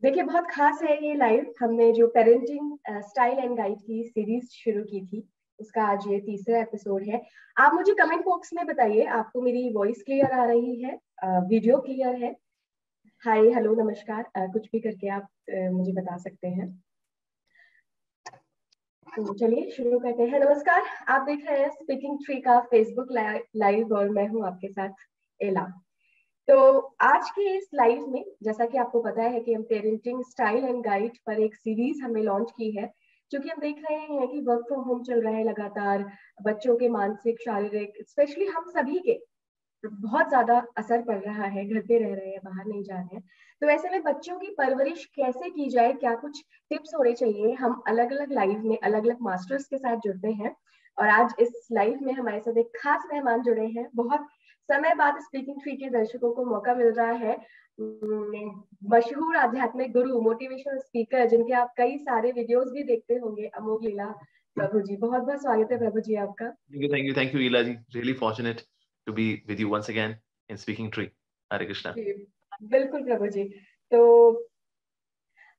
देखिए, बहुत खास है ये लाइव। हमने जो पेरेंटिंग स्टाइल एंड गाइड की सीरीज शुरू की थी, उसका आज ये तीसरा एपिसोड है। आप मुझे कमेंट बॉक्स में बताइए, आपको मेरी वॉइस क्लियर आ रही है, वीडियो क्लियर है? हाय, हेलो, नमस्कार, कुछ भी करके आप मुझे बता सकते हैं। तो चलिए शुरू करते हैं। नमस्कार, आप देख रहे हैं स्पीकिंग ट्री का फेसबुक लाइव और मैं हूं आपके साथ एला। तो आज के इस लाइव में, जैसा कि आपको पता है कि हम पेरेंटिंग स्टाइल एंड गाइड पर एक सीरीज हमने लॉन्च की है, क्योंकि हम देख रहे हैं कि वर्क फ्रॉम होम चल रहा है लगातार। बच्चों के मानसिक, शारीरिक, स्पेशली हम सभी के बहुत ज्यादा असर पड़ रहा है। घर पे रह रहे हैं, बाहर नहीं जा रहे हैं। तो ऐसे में बच्चों की परवरिश कैसे की जाए, क्या कुछ टिप्स होने चाहिए, हम अलग अलग लाइव में अलग अलग मास्टर्स के साथ जुड़ते हैं। और आज इस लाइव में हमारे साथ एक खास मेहमान जुड़े हैं। बहुत समय बाद स्पीकिंग ट्री के दर्शकों को मौका मिल रहा है। मशहूर आध्यात्मिक गुरु, मोटिवेशनल स्पीकर, जिनके आप कई सारे वीडियोस भी देखते होंगे, अमोघ लीला प्रभु जी। बहुत बहुत स्वागत है प्रभु जी आपका। Thank you, Ila ji. Really fortunate to be with you once again in Speaking Tree. Hare Krishna. जी, बिल्कुल प्रभु जी। तो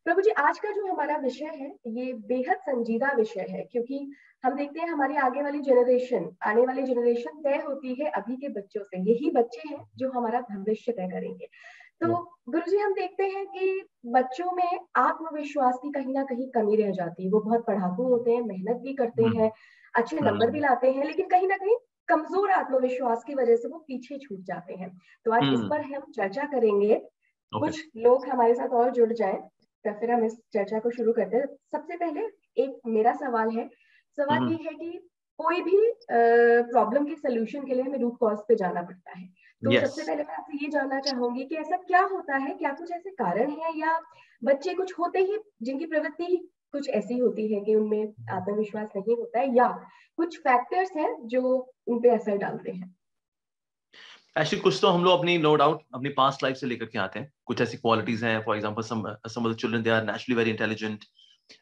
प्रभु जी, आज का जो हमारा विषय है ये बेहद संजीदा विषय है, क्योंकि हम देखते हैं हमारी आगे वाली जनरेशन, आने वाली जनरेशन तय होती है अभी के बच्चों से। यही बच्चे हैं जो हमारा भविष्य तय करेंगे। तो गुरुजी, हम देखते हैं कि बच्चों में आत्मविश्वास की कहीं ना कहीं कमी रह जाती है। वो बहुत पढ़ाकू होते हैं, मेहनत भी करते हैं, अच्छे नंबर भी लाते हैं, लेकिन कहीं ना कहीं कमजोर आत्मविश्वास की वजह से वो पीछे छूट जाते हैं। तो आज इस पर हम चर्चा करेंगे। Okay. कुछ लोग हमारे साथ और जुड़ जाएं, तो फिर हम इस चर्चा को शुरू करते हैं। सबसे पहले एक मेरा सवाल है। सवाल ये है कि कोई भी प्रॉब्लम के सोल्यूशन के लिए हमें रूट कॉज पे जाना पड़ता है। तो सबसे Yes. पहले मैं आपसे ये जानना चाहूंगी कि ऐसा क्या होता है, क्या कुछ ऐसे कारण है, या बच्चे कुछ होते ही जिनकी प्रवृत्ति कुछ ऐसी होती है कि उनमें आत्मविश्वास नहीं होता है, या कुछ फैक्टर्स हैं जो उन पे असर डालते हैं? Actually, कुछ तो हम लोग अपनी नो डाउट अपनी पास्ट लाइफ से लेकर के आते हैं। कुछ ऐसी क्वालिटीज हैं, for example some of the children, they are naturally very intelligent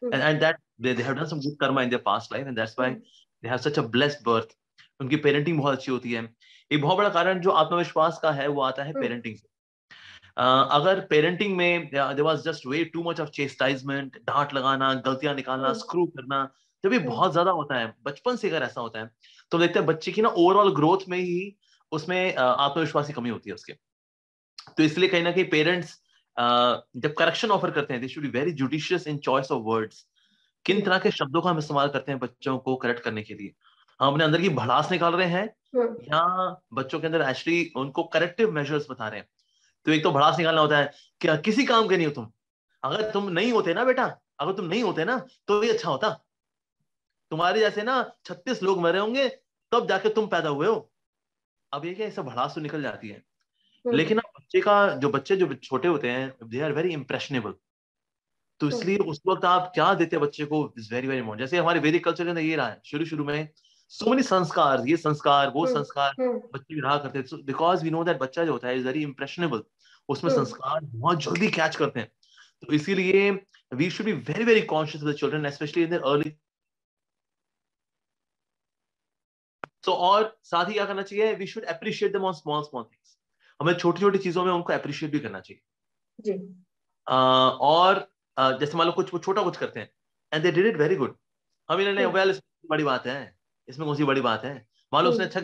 and that they have done some good karma in their past life and that's why they have such a blessed birth. उनकी parenting बहुत अच्छी होती है। एक बहुत बड़ा कारण जो आत्मविश्वास का है वो आता है पेरेंटिंग से। अगर पेरेंटिंग में there was just way too much of chastisement, डांट लगाना, गलतियां निकालना, स्क्रू करना, जब ये बहुत ज्यादा होता है बचपन से, अगर ऐसा होता है तो देखते हैं बच्चे की ना ओवरऑल ग्रोथ में ही उसमें आत्मविश्वास की कमी होती है उसके। तो इसलिए कहीं ना कहीं पेरेंट्स जब करेक्शन ऑफर करते हैं, दे should be very judicious in choice of words. किन तरह के शब्दों का हम इस्तेमाल करते हैं बच्चों को करेक्ट करने के लिए। हम अपने अंदर की भड़ास निकाल रहे हैं या बच्चों के अंदर एक्चुअली उनको करेक्टिव मेजर्स बता रहे हैं। तो एक तो भड़ास निकालना होता है कि किसी काम के नहीं हो तुम, अगर तुम नहीं होते ना बेटा, अगर तुम नहीं होते ना तो ये अच्छा होता, तुम्हारे जैसे ना 36 लोग मरे होंगे तब जाके तुम पैदा हुए हो। अब ये क्या, ऐसा भड़ास तो निकल जाती है। लेकिन अब बच्चे का बच्चे जो छोटे होते हैं, दे आर वेरी इंप्रेशनेबल। तो इसलिए उस वक्त आप क्या देते हैं बच्चे को इज वेरी वेरी इंपॉर्टेंट। जैसे हमारे वैदिक कल्चर के अंदर ये रहा है शुरू शुरू में, सो मेनी संस्कार, ये संस्कार वो संस्कार बच्चे रहा करते हैं, बिकॉज वी नो दैट बच्चा जो होता है इज वेरी इंप्रेशनेबल। उसमें संस्कार बहुत जल्दी कैच करते हैं। तो इसीलिए we should be very very conscious of the children specially in their early. तो और साथ ही क्या करना चाहिए, we should appreciate them on small small things. हमें छोटी छोटी चीजों में उनको अप्रिशिएट भी करना चाहिए। जी। और जैसे मान लो कुछ छोटा कुछ करते हैं and they did it very good, हम ये नहीं वेल इसमें बड़ी बात है, इसमें कौन सी बड़ी बात है। मान लो उसने अच्छा,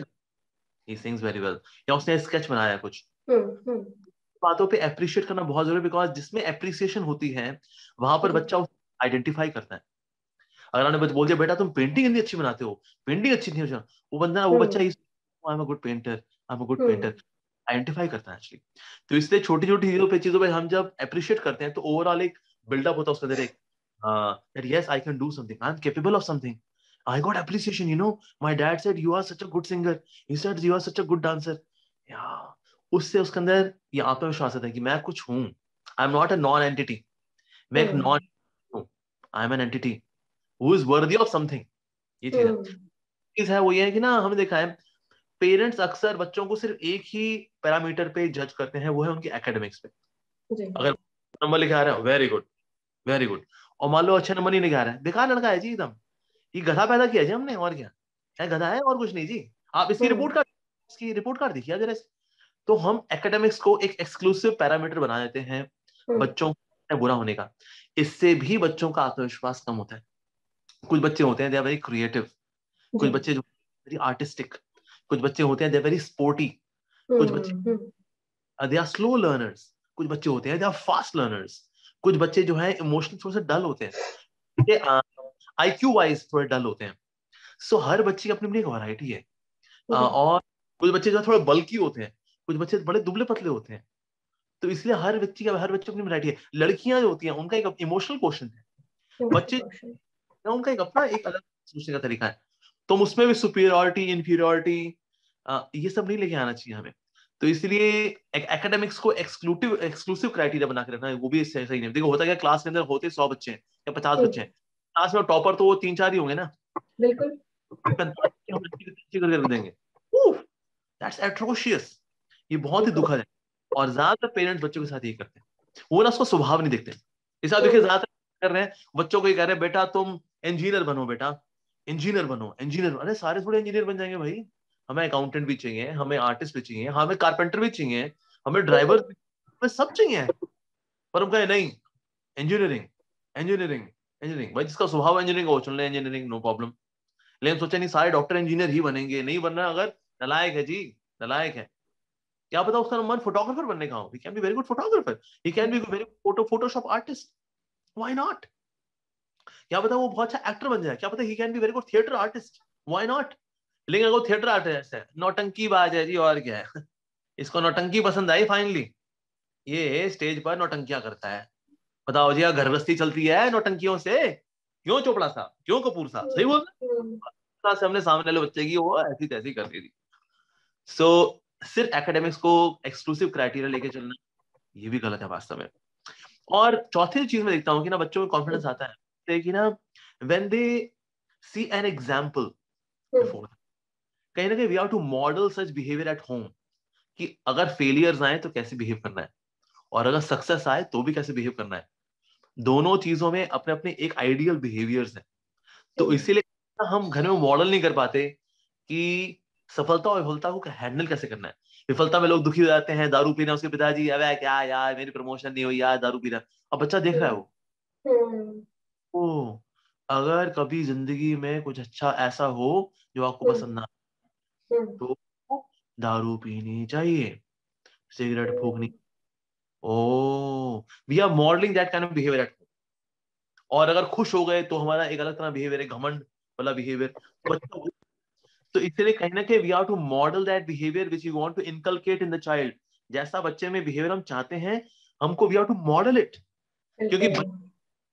ही सिंग्स वेरी वेल, या उसने स्केच बनाया कुछ, बातों पे अप्रिशिएट करना बहुत जरूरी है। बिकॉज जिसमें अप्रिसिएशन होती है वहां पर बच्चा आइडेंटिफाई करता है। अगर आपने बोल दिया बेटा तुम पेंटिंग इतनी अच्छी बनाते हो, पेंटिंग अच्छी नहीं हो, वो बच्चा I am a good painter, I am a good painter, identify करता है एक्चुअली। तो इसलिए छोटी छोटी चीजों पे हम जब अप्रिशिएट करते हैं तो ओवरऑल एक बिल्डअप होता है उसके अंदर, एक that yes I can do something, I'm capable of something, I got appreciation, you know, my dad said you are such a good singer, he said you are such a good dancer। उससे उसके अंदर ये आत्मविश्वास आता है कि मैं कुछ हूं, आई am not a non entity, मैं एक नॉन हूं, I am an entity who is worthy of something. ये चीज है वो ये है कि ना हमने देखा है पेरेंट्स अक्सर बच्चों को सिर्फ एक ही पैरामीटर पे जज करते हैं, वो है उनके एकेडमिक्स पे। अगर नंबर लिखा रहा है वेरी गुड वेरी गुड, और मान लो अच्छे नंबर नहीं लिखा रहा है, बेकार लड़का है जी एकदम, ये गधा पैदा किया जी हमने, और क्या है, गधा है और कुछ नहीं जी। आप इसकी रिपोर्ट कार्ड देखिए जरा। तो हम एकेडमिक्स को एक एक्सक्लूसिव पैरामीटर बना देते हैं बच्चों बुरा होने का, इससे भी बच्चों का आत्मविश्वास कम होता है। कुछ बच्चे होते हैं दे आर वेरी क्रिएटिव, कुछ बच्चे जो वेरी आर्टिस्टिक, कुछ बच्चे होते हैं दे आर वेरी स्पोर्टी, कुछ बच्चे दे आर स्लो लर्नर्स, कुछ बच्चे होते हैं दे आर फास्ट लर्नर्स, कुछ बच्चे जो है इमोशनल थोड़े से डल होते हैं, आईक्यू वाइज थोड़े डल होते हैं। सो हर बच्चे की अपनी अपनी एक वैरायटी है। और कुछ बच्चे जो है थोड़े बल्की होते हैं, कुछ बच्चे बड़े दुबले पतले होते हैं। तो इसलिए हर बच्चे की अपनी वैरायटी है। लड़कियां जो होती हैं उनका एक इमोशनल क्वेश्चन है, बच्चे उनका एक अपना एक अलग सोचने का तरीका है। तो उसमें भी सुपीरियरिटी इंफीरियरिटी ये सब नहीं लेके आना चाहिए हमें। तो इसलिए एकेडमिक्स को एक्सक्लूसिव क्राइटेरिया बना के रखना है वो भी सही नहीं। देखो होता क्या, क्लास के अंदर होते 100 बच्चे हैं या 50 बच्चे हैं, क्लास में टॉपर तो वो 3-4 ही होंगे ना, बिल्कुल 45 कर देंगे। दैट्स एट्रोशियस, ये बहुत ही दुखद है। और ज्यादातर पेरेंट्स बच्चों के साथ ये करते हैं, वो ना उसको स्वभाव नहीं देखते। इस देखिए ज्यादातर कर रहे हैं बच्चों को, ये कह रहे हैं बेटा तुम इंजीनियर बनो, बेटा इंजीनियर बनो, इंजीनियर। अरे सारे थोड़े इंजीनियर बन जाएंगे भाई, हमें अकाउंटेंट भी चाहिए, हमें आर्टिस्ट भी चाहिए, हमें कारपेंटर भी चाहिए, हमें ड्राइवर भी, हमें सब चाहिए। पर हम कहे नहीं, इंजीनियरिंग इंजीनियरिंग इंजीनियरिंग। भाई जिसका स्वभाव इंजीनियरिंग हो चुन ले इंजीनियरिंग, नो प्रॉब्लम। लेकिन सोचा नहीं सारे डॉक्टर इंजीनियर ही बनेंगे, नहीं बनना। अगर नलायक है जी, नलायक है। क्या पता उसका मन फोटोग्राफर बनने का हो, he can be very good photographer, he can be very Photoshop artist, why not. क्या पता वो बहुत अच्छा एक्टर बन जाए, क्या पता he can be very good theatre artist, why not. लेकिन अगर वो थिएटर आर्टिस्ट है, नौटंकी बाज है जी, और क्या है, इसको नौटंकी पसंद आई फाइनली, ये स्टेज पर नौटंकियां करता है। बताओ जी, घर गृहस्थी चलती है नौटंकियों से? क्यों चोपड़ा साहब, क्यों कपूर साहब, सही बोल रहे हैं। हमने सामने वाले बच्चे की वो ऐसी तैसी कर दी थी। सो सिर्फ एकेडमिक्स को एक्सक्लूसिव क्राइटेरिया लेके चलना, ये भी गलत है वास्तव में। और चौथी चीज में देखता हूँ कि ना बच्चों में कॉन्फिडेंस आता है कि ना when they see an example before, कहीं ना कहीं we have to model such behaviour at home, कि अगर फेलियर्स आए तो कैसे बिहेव करना है, और अगर सक्सेस आए तो भी कैसे बिहेव करना है। दोनों चीजों में अपने अपने एक आइडियल बिहेवियर्स है। तो इसीलिए हम घर में मॉडल नहीं कर पाते कि सफलता और विफलता को हैंडल कैसे करना है। विफलता में लोग दुखी हो जाते हैं, दारू पीना, उसके पिताजी अबे क्या यार मेरी प्रमोशन नहीं हुई यार, दारू पी रहा। अब बच्चा देख रहा है वो, ओ अगर कभी जिंदगी में कुछ अच्छा ऐसा हो जो आपको पसंद ना, तो दारू पीनी चाहिए, सिगरेट फूकनी। Oh we are modelling that kind of behaviour at home. और अगर खुश हो गए तो हमारा एक अलग तरह बिहेवियर है, घमंड वाला बिहेवियर। तो इसलिए कहीं ना कहीं we are to model that behaviour which you want to inculcate in the child. जैसा बच्चे में बिहेवियर हम चाहते हैं, हमको we are to model it. क्योंकि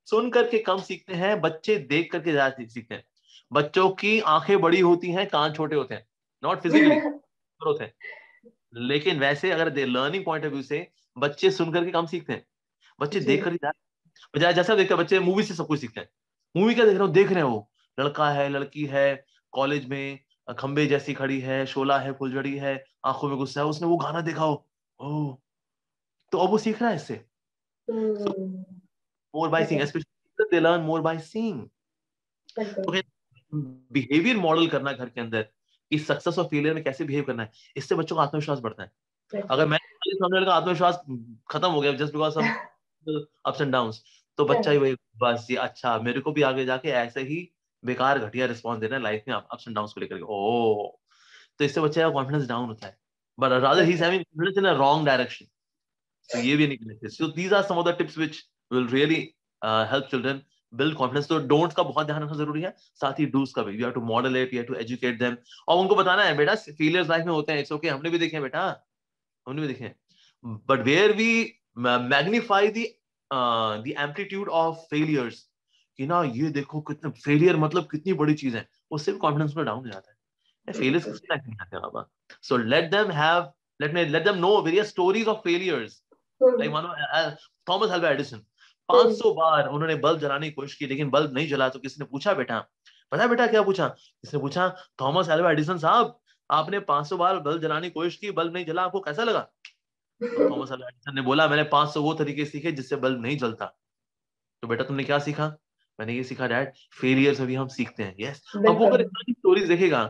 सुन करके कम सीखते हैं, बच्चे देख करके ज्यादा सीखते हैं। बच्चों की आंखें बड़ी होती हैं, कान छोटे होते हैं, नॉट फिजिकली होते हैं। लेकिन वैसे अगर लर्निंग पॉइंट ऑफ व्यू से बच्चे सुन करके कम सीखते हैं, बच्चे देख कर जैसा देखते हैं। बच्चे मूवी से सब कुछ सीखते हैं। मूवी क्या देख रहे हो, देख रहे हो लड़का है लड़की है कॉलेज में, खंबे जैसी खड़ी है, शोला है फुलझड़ी है, आंखों में गुस्सा है, उसने वो गाना देखा हो, ओ तो अब वो सीख रहा है इससे। More by seeing, specially they learn more by seeing. तो बिहेवियर मॉडल करना घर के अंदर, इस सक्सेस और फेलियर में कैसे बिहेव करना है, इससे बच्चों का आत्मविश्वास बढ़ता है। अगर मैं सामने वाले का आत्मविश्वास खत्म हो गया just because some ups and downs, तो बच्चा ही वही बस ये अच्छा मेरे को भी आगे जाके ऐसे ही बेकार घटिया रिस्पॉन्स देना है लाइफ में अप्स एंड डाउन्स को लेकर के, ओ तो इससे बच्चे का कॉन्फिडेंस डाउन होता है। But rather he is having confidence in a wrong direction. तो ये भी नहीं करना चाहिए। So these are some of the tips which will really help children build confidence. तो डोंट्स का बहुत ध्यान रखना जरूरी है, साथ ही डूज का भी। You have to model it, you have to educate them, और उनको बताना है बेटा फेलियर्स लाइफ में होते हैं, इट्स ओके, हमने भी देखे हैं बेटा, हमने भी देखे हैं। But where we magnify the amplitude of failures, कि ना ये देखो कितने फेलियर मतलब कितनी बड़ी चीज है, उससे भी कॉन्फिडेंस में डाउन हो जाता है। फेलियर्स किसी लाइफ में आते हैं बाबा। सो let them know various stories of failures. Like मानो थॉमस अल्वा एडिसन, 500 बार उन्होंने बल्ब जलाने की कोशिश की लेकिन बल्ब नहीं जला। तो किसी ने पूछा बेटा, पता है बेटा क्या पूछा, किसने पूछा, थॉमस अल्वा एडिसन साहब आपने 500 बार बल्ब जलाने की कोशिश की, बल्ब नहीं जला, आपको कैसा लगा? तो थॉमस अल्वा एडिसन ने बोला मैंने 500 वो तरीके सीखे जिससे बल्ब नहीं जलता। तो बेटा तुमने क्या सीखा? मैंने ये सीखा डैड, फेलियर से भी हम सीखते हैं। यस, अब वो अगर स्टोरीज देखेगा,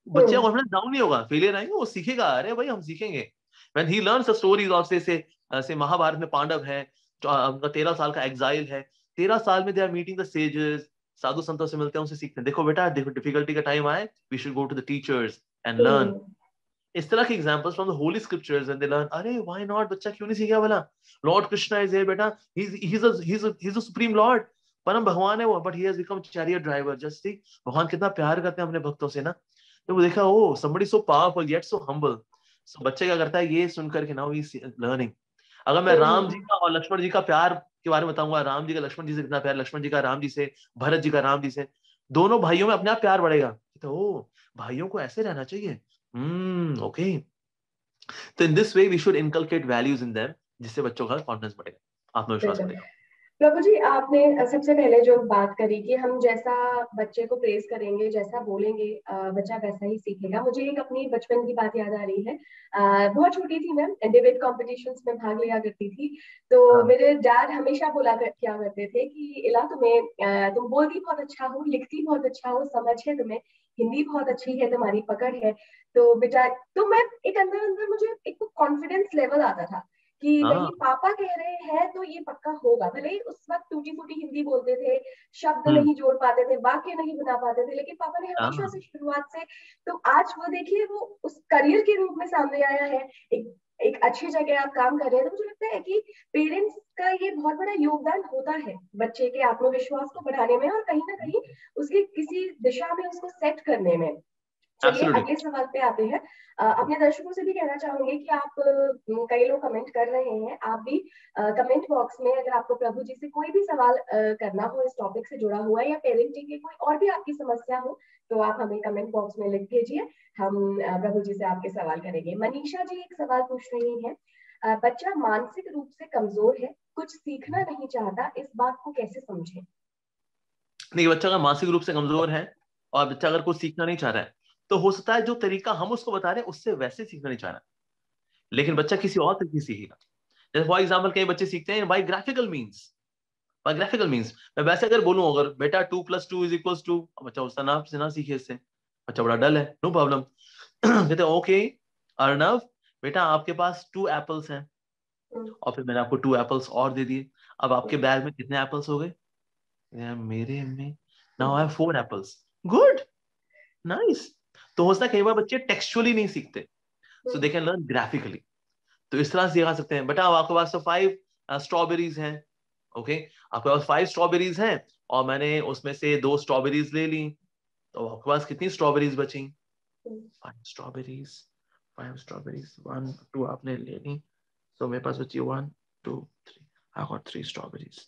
बच्चे का कॉन्फिडेंस डाउन नहीं होगा, फेलियर आएंगे वो सीखेगा, अरे भाई हम सीखेंगे। When he learns the stories of say Mahabharat में पांडव है, उनका 13 साल का एग्जाइल है, 13 साल में they are meeting the sages, साधु संतों से मिलते हैं, उनसे सीखते हैं। देखो बेटा, देखो डिफिकल्टी का टाइम आए, we should go to the teachers and learn. इस तरह के examples from the holy scriptures and they learn. अरे व्हाई नॉट, बच्चा क्यों नहीं सीखेगा भला? लॉर्ड कृष्णा इज हियर बेटा, he is the supreme Lord, परम भगवान है वो, but he has become chariot driver. Just see भगवान कितना प्यार करते हैं अपने भक्तों से ना। तो वो देखा, ओ somebody so powerful yet so humble। सो बच्चे क्या करता है, ये सुनकर के नाउ ही इज लर्निंग। अगर मैं राम जी का और लक्ष्मण जी का प्यार के बारे में बताऊंगा, राम जी का लक्ष्मण जी से कितना प्यार, लक्ष्मण जी का राम जी से, भरत जी का राम जी से, दोनों भाइयों में अपने आप प्यार बढ़ेगा। तो ओ, भाइयों को ऐसे रहना चाहिए। ओके। तो in this way we should inculcate values in them, जिससे बच्चों का कॉन्फिडेंस बढ़ेगा, आत्मविश्वास बढ़ेगा। प्रभु जी, आपने सबसे पहले जो बात करी कि हम जैसा बच्चे को प्रेज करेंगे, जैसा बोलेंगे, बच्चा वैसा ही सीखेगा। मुझे एक अपनी बचपन की बात याद आ रही है। बहुत छोटी थी मैं, डिबेट कॉम्पिटिशन्स में भाग लिया करती थी। तो मेरे डैड हमेशा क्या करते थे कि इला, तुम बोलती बहुत अच्छा हो, लिखती बहुत अच्छा हो, समझ है तुम्हें, हिंदी बहुत अच्छी है, तुम्हारी पकड़ है, तो बेटा। तो मैं एक अंदर अंदर मुझे एक कॉन्फिडेंस लेवल आता था कि नहीं, पापा कह रहे हैं तो ये पक्का होगा। भले ही उस वक्त टूटी फूटी हिंदी बोलते थे, शब्द नहीं जोड़ पाते थे, वाक्य नहीं बना पाते थे, लेकिन पापा ने हमेशा से शुरुआत से, तो आज वो देखिए, वो उस करियर के रूप में सामने आया है। एक अच्छी जगह आप काम कर रहे हैं। तो मुझे लगता है कि पेरेंट्स का ये बहुत बड़ा योगदान होता है बच्चे के आत्मविश्वास को बढ़ाने में, और कहीं ना कहीं उसकी किसी दिशा में उसको सेट करने में। चलिए अगले सवाल पे आते हैं। अपने दर्शकों से भी कहना चाहूंगी कि आप, कई लोग कमेंट कर रहे हैं, आप भी कमेंट बॉक्स में अगर आपको प्रभु जी से कोई भी सवाल करना हो इस टॉपिक से जुड़ा हुआ, या पेरेंटिंग की कोई और भी आपकी समस्या हो, तो आप हमें कमेंट बॉक्स में लिख भेजिए। हम प्रभु जी से आपके सवाल करेंगे। मनीषा जी एक सवाल पूछ रही है, बच्चा मानसिक रूप से कमजोर है, कुछ सीखना नहीं चाहता, इस बात को कैसे समझें? नहीं, बच्चा अगर मानसिक रूप से कमजोर है और बच्चा अगर कुछ सीखना नहीं चाह रहा है, तो हो सकता है जो तरीका हम उसको बता रहे हैं उससे वैसे सीखना नहीं चाह रहा, लेकिन बच्चा किसी और तरीके से सीखेगा। जैसे फॉर एग्जाम्पल, कई बच्चे सीखते हैं by graphical means. By graphical means मैं वैसे अगर बोलूं, अगर बेटा 2+2 = 2, बच्चा उसका नाम से ना सीखे, इससे बच्चा बड़ा डल है, नो प्रॉब्लम। कहते ओके अर्णव, बेटा आपके पास 2 एप्पल्स हैं, और फिर मैंने आपको 2 एप्पल्स और दे दिए। अब आपके बैग में कितने एप्पल्स हो गए? मेरे में now I have 4 apples. Good, nice. तो हो सकता है कई बार बच्चे टेक्सचुअली नहीं सीखते, सो दे कैन लर्न ग्राफिकली। तो इस तरह से सिखा सकते हैं। बेटा अब आपके पास तो 5 स्ट्रॉबेरीज हैं, ओके, आपके पास 5 स्ट्रॉबेरीज हैं, और मैंने उसमें से 2 स्ट्रॉबेरीज ले ली, तो आपके पास कितनी स्ट्रॉबेरीज बची? 5 स्ट्रॉबेरीज, 5 स्ट्रॉबेरीज, 1 2 आपने ले ली, तो मेरे पास बची 1 2 3, I got 3 strawberries.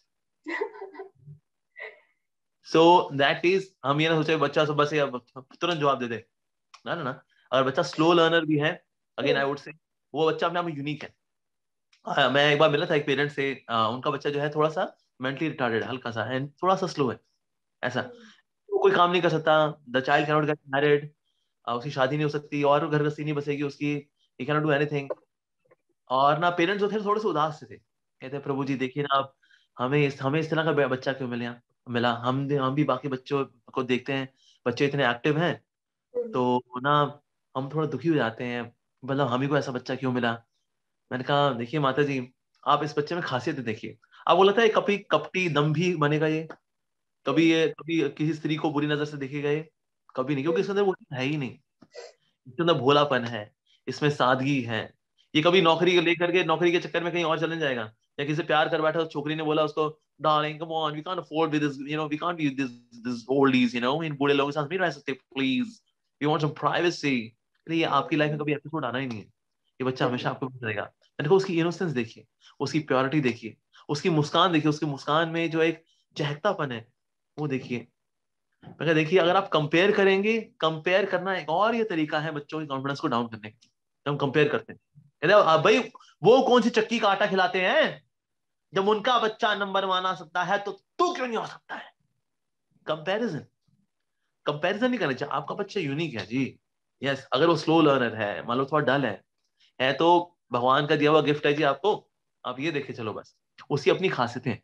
So that is, हम ये ना सोचे बच्चा सुबह से तुरंत जवाब दे दे, ना ना ना। अगर बच्चा स्लो लर्नर भी है, अगेन आई वुड से वो बच्चा अपने आप में यूनिक है। मैं एक बार मिला था एक पेरेंट से, उनका बच्चा जो है थोड़ा सा मेंटली रिटार्डेड, हल्का सा, एंड थोड़ा सा स्लो है, ऐसा वो कोई काम नहीं कर सकता। The child can not get married, उसकी शादी नहीं हो सकती, और घर गृहस्थी नहीं बसेगी उसकी, he can not do anything. और ना पेरेंट्स जो थे थोड़े से उदास से थे, कहते प्रभु जी देखिए ना, आप हमें इस तरह का बच्चा क्यों मिला, हम भी बाकी बच्चों को देखते हैं, बच्चे इतने एक्टिव हैं, तो ना हम थोड़ा दुखी हो जाते हैं, मतलब हम ही को ऐसा बच्चा क्यों मिला। मैंने कहा देखिए माता जी, आप इस बच्चे में खासियत देखिए। अब बोला था ये कभी कपटी दम्भी बनेगा, ये कभी किसी स्त्री को बुरी नजर से देखेगा, ये कभी नहीं, क्योंकि इसके अंदर वो चीज़ है ही नहीं। इसके अंदर भोलापन है, इसमें सादगी है। ये कभी नौकरी लेकर के नौकरी के चक्कर में कहीं और चले जाएगा, या किसी से प्यार कर बैठा तो छोकरी ने बोला उसको, darling come on, we can't afford with this, we can't be this oldies, इन बूढ़े लोगों के साथ नहीं रह सकते, please we want some privacy. ये आपकी लाइफ में कभी एपिसोड आना ही नहीं है, ये बच्चा हमेशा आपको मिल जाएगा। मैंने कहा उसकी इनोसेंस देखिए, उसकी प्योरिटी देखिए, उसकी मुस्कान देखिए, उसकी मुस्कान में जो एक चहकतापन है वो देखिए। मैं देखिए अगर आप कंपेयर करेंगे, कंपेयर करना एक और ये तरीका है बच्चों के कॉन्फिडेंस को डाउन करने का, जब हम कंपेयर करते हैं। कहते हैं भाई वो कौन सी चक्की का आटा खिलाते हैं, जब उनका बच्चा नंबर 1 आ सकता है तो तू क्यों नहीं आ सकता है। कंपैरिजन, कंपैरिजन नहीं करना चाहिए। आपका बच्चा यूनिक है जी, यस। अगर वो स्लो लर्नर है, मान लो थोड़ा डल है तो भगवान का दिया हुआ गिफ्ट है जी आपको, आप ये देखे चलो बस। उसकी अपनी खासियतें,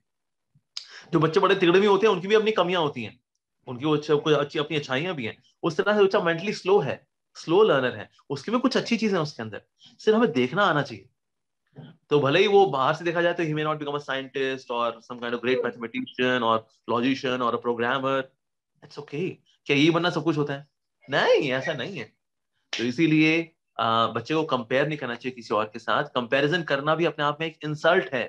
जो बच्चे बड़े तिगड़े भी होते हैं उनकी भी अपनी कमियां होती हैं, उनकी वो अच्छी अपनी अच्छाइयां भी हैं। उस तरह से बच्चा मेंटली स्लो है, स्लो लर्नर है, उसकी भी कुछ अच्छी चीजें हैं उसके अंदर, सिर्फ हमें देखना आना चाहिए। तो भले ही वो बाहर से देखा जाए तो he may not become a scientist और some kind of great mathematician और लॉजिशियन और अ प्रोग्रामर, इट्स ओके। क्या ये बनना सब कुछ होता है? नहीं, ऐसा नहीं है। तो इसीलिए बच्चे को कंपेयर नहीं करना चाहिए किसी और के साथ। कंपैरिजन करना भी अपने आप में एक इंसल्ट है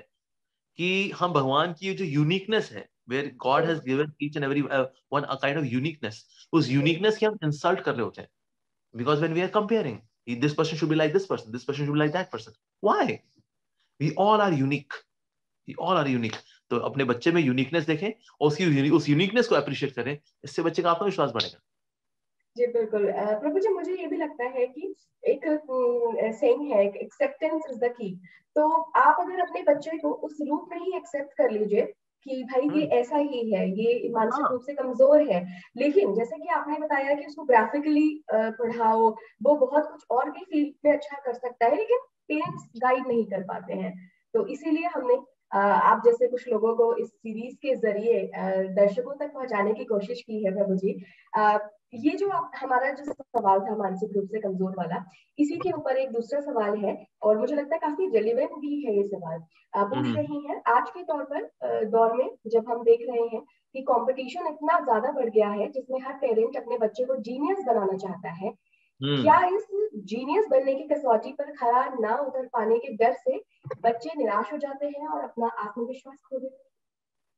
कि हम भगवान की जो यूनिकनेस है, where God has given each and every one a kind of uniqueness, उस यूनिकनेस की हम इंसल्ट कर रहे होते हैं। Because when we are comparing, this person should be like this person, this person should be like that person, why? We all are unique, we all are unique. तो अपने बच्चे में यूनिकनेस देखें और उस यूनिकनेस को अप्रिशिएट करें, इससे बच्चे का आत्मविश्वास बढ़ेगा। जी बिल्कुल। प्रभु जी, मुझे ये भी लगता है कि एक सेइंग है, एक्सेप्टेंस इज द की। तो आप अगर अपने बच्चे को उस रूप में ही एक्सेप्ट कर लीजिए कि भाई ये ऐसा ही है, ये मानसिक हाँ, रूप से कमजोर है, लेकिन जैसे कि आपने बताया कि उसको ग्राफिकली पढ़ाओ, वो बहुत कुछ और भी फील्ड में अच्छा कर सकता है, लेकिन पेरेंट्स गाइड नहीं कर पाते हैं। तो इसीलिए हमने आप जैसे कुछ लोगों को इस सीरीज के जरिए दर्शकों तक पहुंचाने की कोशिश की है प्रभु जी। ये जो हमारा जो सवाल था मानसिक रूप से कमजोर वाला, इसी के ऊपर एक दूसरा सवाल है, और मुझे लगता है काफी रेलिवेंट भी है ये सवाल। पूछ रही हैं, आज के दौर में जब हम देख रहे हैं कि कंपटीशन इतना ज्यादा बढ़ गया है, जिसमें हर पेरेंट अपने बच्चे को जीनियस बनाना चाहता है, क्या इस जीनियस बनने की कसौटी पर खरा ना उतर पाने के डर से बच्चे निराश हो जाते हैं और अपना आत्मविश्वास खो देते हैं?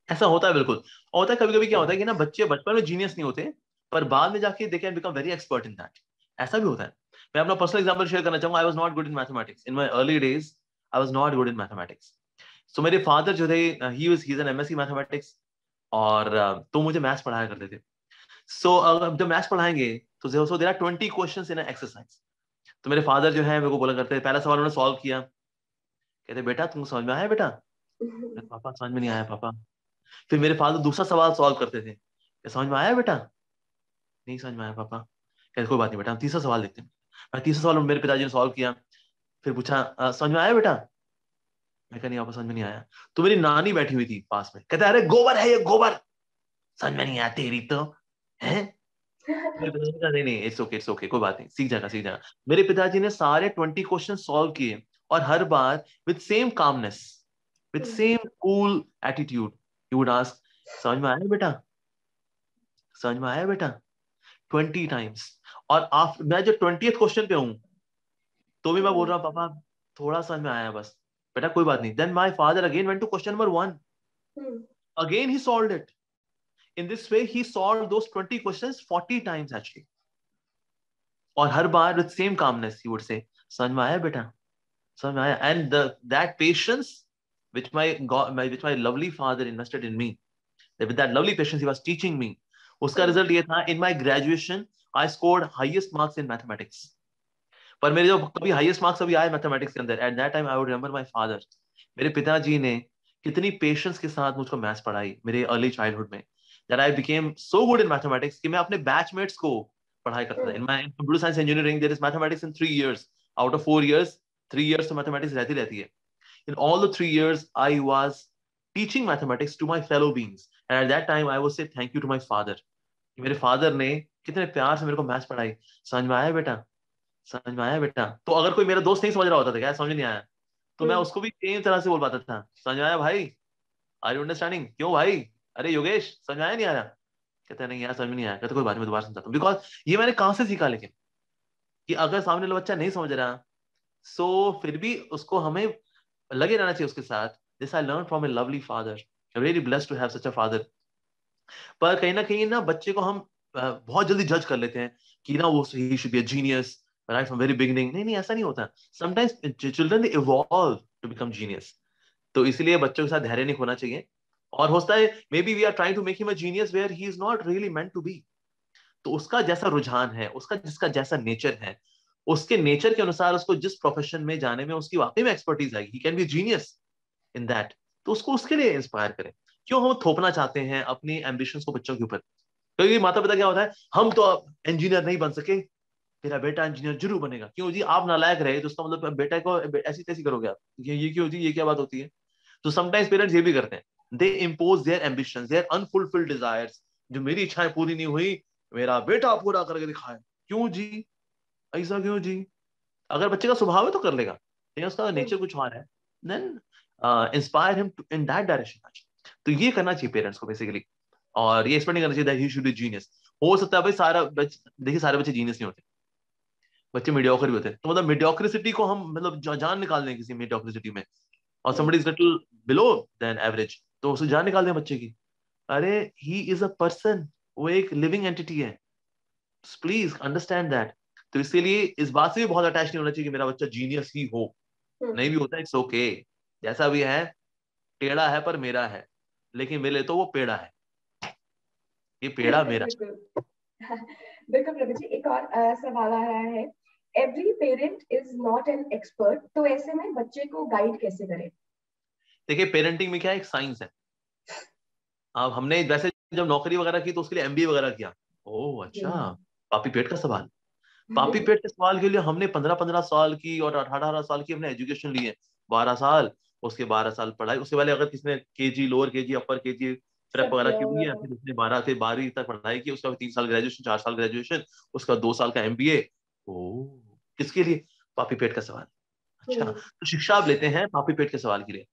ऐसा होता है, बिल्कुल होता है। कभी कभी क्या होता है कि ना, बच्चे बचपन में जीनियस नहीं होते, पर बाद में जाके they can become very expert in that. ऐसा भी होता है। मैं अपना पर्सनल एग्जांपल शेयर करना चाहूंगा। I was not good in mathematics in my early days. I was not good in mathematics. So मेरे फादर जो थे, he is an MSc mathematics, और तो मुझे मैथ्स पढ़ाया करते थे। सो जब मैथ्स पढ़ाएंगे तो there are 20 questions in exercise. तो मेरे फादर जो है मेरे को बोला करते थे, पहला सवाल उन्होंने सॉल्व किया, कहते बेटा तुमको समझ में आया बेटा? पापा समझ में नहीं आया पापा। फिर मेरे फादर दूसरा सवाल सॉल्व करते थे, क्या समझ में आया बेटा? नहीं समझ में आया पापा। कहते कोई बात नहीं बेटा, हम तीसरा सवाल देखते हैं। मैं तीसरा सवाल मेरे पिताजी ने सॉल्व किया। फिर पूछा समझ में आया बेटा? मैं कहा नहीं पापा, समझ में नहीं आया। तो मेरी नानी बैठी हुई थी पास में, कहता अरे गोबर है ये, गोबर। समझ में नहीं आया तेरी तो है। मेरे पिताजी ने कहा नहीं नहीं, इट्स ओके इट्स ओके, कोई बात नहीं, सीख जाएगा सीख जाएगा। मेरे पिताजी ने सारे 20 क्वेश्चन सॉल्व किए, और हर बार with same calmness, with same cool attitude, he would ask समझ में आया बेटा? समझ में आया बेटा? 20 टाइम्स। और मैं जो 20th क्वेश्चन पे हूं, तो भी मैं बोल रहा हूँ पापा थोड़ा समझ में आया बस, बेटा कोई बात नहीं। Then my father again went to question number 1, again he solved it. In this way he solved those 20 questions 40 times actually. और हर बार with same calmness he would say समझ में आया बेटा? समझ में आया? And that patience which my God, which my lovely father invested in me, with that lovely patience he was teaching me, उसका रिजल्ट ये था, in my graduation I scored highest marks in mathematics. पर मेरे जो कभी highest marks अभी आए mathematics के अंदर, eight that time I would remember my father, मेरे पिताजी ने कितनी पेशेंस के साथ मुझको मैथ्स पढ़ाई मेरे अर्ली चाइल्डहुड में, that I became so good in mathematics कि मैं अपने बैचमेट्स को पढ़ाई करता था। In my computer science engineering there is mathematics in 3 years, out of 4 years 3 years तो मैथमेटिक्स रहती है। In all the 3 years, I was teaching mathematics to my fellow beings. And at that time, I would say thank you to my father. मेरे father ने कितने प्यार से मेरे को मैथ्स पढ़ाई। समझ में आया बेटा? समझ में आया बेटा? तो अगर कोई मेरा दोस्त नहीं समझ रहा होता था, क्या समझ नहीं आया, तो मैं उसको भी सेम तरह से बोल पाता था, समझ में आया भाई? Are you understanding? क्यों भाई? अरे योगेश समझ में आया नहीं आया? कहते नहीं यार समझ में नहीं आया। कहते कोई बात नहीं, मैं दोबारा समझाता हूँ। बिकॉज ये मैंने कहाँ से सीखा, लेकिन कि अगर सामने वाला बच्चा नहीं समझ रहा, सो फिर भी उसको हमें लगे रहना चाहिए उसके साथ। This I learn from a lovely father, really blessed to have such a father. पर कहीं ना बच्चे को हम बहुत जल्दी जज कर लेते हैं कि ना वो he should be a genius right from very beginning. नहीं नहीं, ऐसा नहीं होता। Sometimes children they evolve to become genius. तो इसलिए बच्चों के साथ धैर्य नहीं खोना चाहिए। और होता है maybe we are trying to make him a genius where he is not really meant to be. तो उसका जैसा रुझान है, उसका जिसका जैसा नेचर है, उसके नेचर के अनुसार उसको जिस प्रोफेशन में जाने में उसकी वाकई में एक्सपर्टीज आएगी, he can be genius in that. तो उसको उसके लिए इंस्पायर करें। क्यों हम थोपना चाहते हैं अपनी एम्बिशंस को बच्चों के ऊपर? क्योंकि माता पिता क्या होता है, हम तो इंजीनियर नहीं बन सके, तेरा बेटा इंजीनियर जरूर बनेगा। क्यों जी? आप नालायक रहे तो उसका मतलब बेटा को ऐसी तैसी करोगे आप? ये क्यों जी? ये क्या बात होती है? तो समटाइम्स पेरेंट्स ये भी करते हैं, they impose their ambitions, their unfulfilled desires. जो मेरी इच्छाएं पूरी नहीं हुई, मेरा बेटा पूरा करके दिखाए। क्यों जी? ऐसा क्यों जी? अगर बच्चे का स्वभाव है तो कर लेगा, लेकिन उसका नेचर कुछ और है, then inspire him in that direction. तो ये करना चाहिए पेरेंट्स को बेसिकली, और ये एक्सपेक्ट नहीं करना चाहिए that he should be genius. हो सकता है भाई देखिए सारे बच्चे जीनियस नहीं होते, बच्चे मीडियोकर भी होते हैं, तो मतलब मीडियोक्रिसिटी को हम मतलब जान निकाल दें किसी मीडियोक्रिसिटी में, और somebody is little below than average, तो उसे जान निकाल दें बच्चे की. अरे he is a person, वो एक लिविंग एंटिटी है, प्लीज अंडरस्टैंड दैट. तो इसीलिए इस बात से भी बहुत अटैच नहीं होना चाहिए कि मेरा बच्चा जीनियस ही हो, नहीं भी होता, इट्स ओके, जैसा भी है, टेढ़ा है पर मेरा है, लेकिन मेरे लिए तो वो पेड़ा है, ये पेड़ा मेरा. बिल्कुल प्रभु जी. एक और सवाल आ रहा है, every parent is not an expert, तो ऐसे में बच्चे को गाइड कैसे करें? देखिए पेरेंटिंग में क्या एक साइंस है. अब हमने वैसे जब नौकरी वगैरह की तो उसके लिए एमबीए वगैरह किया. ओह अच्छा, पापी पेट का सवाल. पापी पेट के सवाल के लिए हमने 15-15 साल की और 18 साल की हमने एजुकेशन ली है. 12 साल, उसके 12 साल पढ़ाई, उसके पहले अगर किसने केजी, लोअर केजी, अपर केजी, प्रेप वगैरह की हुई है, फिर उसने 12 से 12वीं तक पढ़ाई की, उसका 3 साल ग्रेजुएशन, 4 साल ग्रेजुएशन, उसका 2 साल का एमबीए. ओह, किसके लिए? पापी पेट का सवाल. अच्छा, तो शिक्षा आप लेते हैं पापी पेट के सवाल के लिए,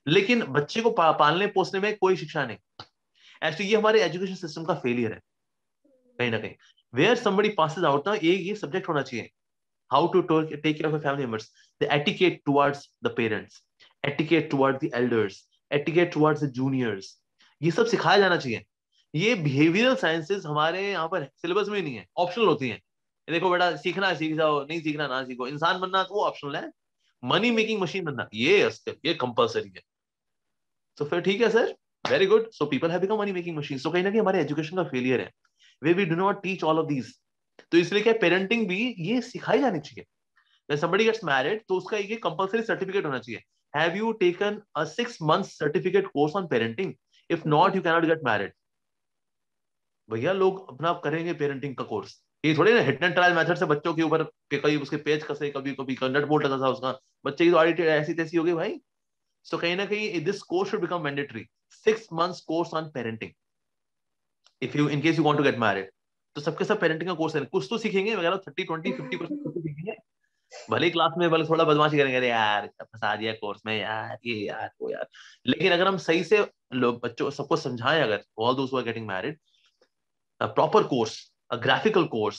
लेकिन बच्चे को पालने पोसने में कोई शिक्षा नहीं. एक्चुअली ये हमारे एजुकेशन सिस्टम का फेलियर है कहीं ना कहीं. वेयर समबडी पासेस आउट ना, ये सब्जेक्ट होना चाहिए, how to take care of family members, the etiquette towards the parents, etiquette towards the elders, etiquette towards the juniors, ये सब सिखाया जाना चाहिए. ये बिहेवियरल साइंसेस हमारे यहाँ पर सिलेबस में नहीं है, ऑप्शनल होती हैं. देखो बेटा, सीखना है सीख जाओ, नहीं सीखना ना सीखो. इंसान बनना तो वो ऑप्शनल है, मनी मेकिंग मशीन बनना ये कंपल्सरी है. तो फिर ठीक है sir, very good. So people have become money making machine. तो कहीं ना कहीं हमारे एजुकेशन का फेलियर है, way we do not teach all of these. तो इसलिए क्या, पेरेंटिंग भी ये सिखाई जानी चाहिए. When somebody gets married, तो उसका एक कंपल्सरी सर्टिफिकेट होना चाहिए. Have you taken a 6 month certificate course on parenting? If not, you cannot get married. भैया लोग अपना करेंगे पेरेंटिंग का कोर्स, ये थोड़ी ना हिट एंड ट्रायल मेथड से बच्चों के ऊपर कभी उसके पेज कसे, कभी कभी नट बोल्ट कसा उसका, बच्चे की तो ऑडिट ऐसी तैसी हो गई भाई. सो कहीं ना कहीं this course should become mandatory. 6 months course on parenting if you in case you want to get married. तो सबके सब पेरेंटिंग का कोर्स है, कुछ तो सीखेंगे वगैरह, 30-20-50% सीखेंगे. भले क्लास में भले थोड़ा बदमाशी करेंगे, अरे यार फंसा दिया कोर्स में यार, ये यार वो यार. लेकिन अगर हम सही से लोग बच्चों सबको समझाएं, अगर all those who are getting married, a proper course, a graphical course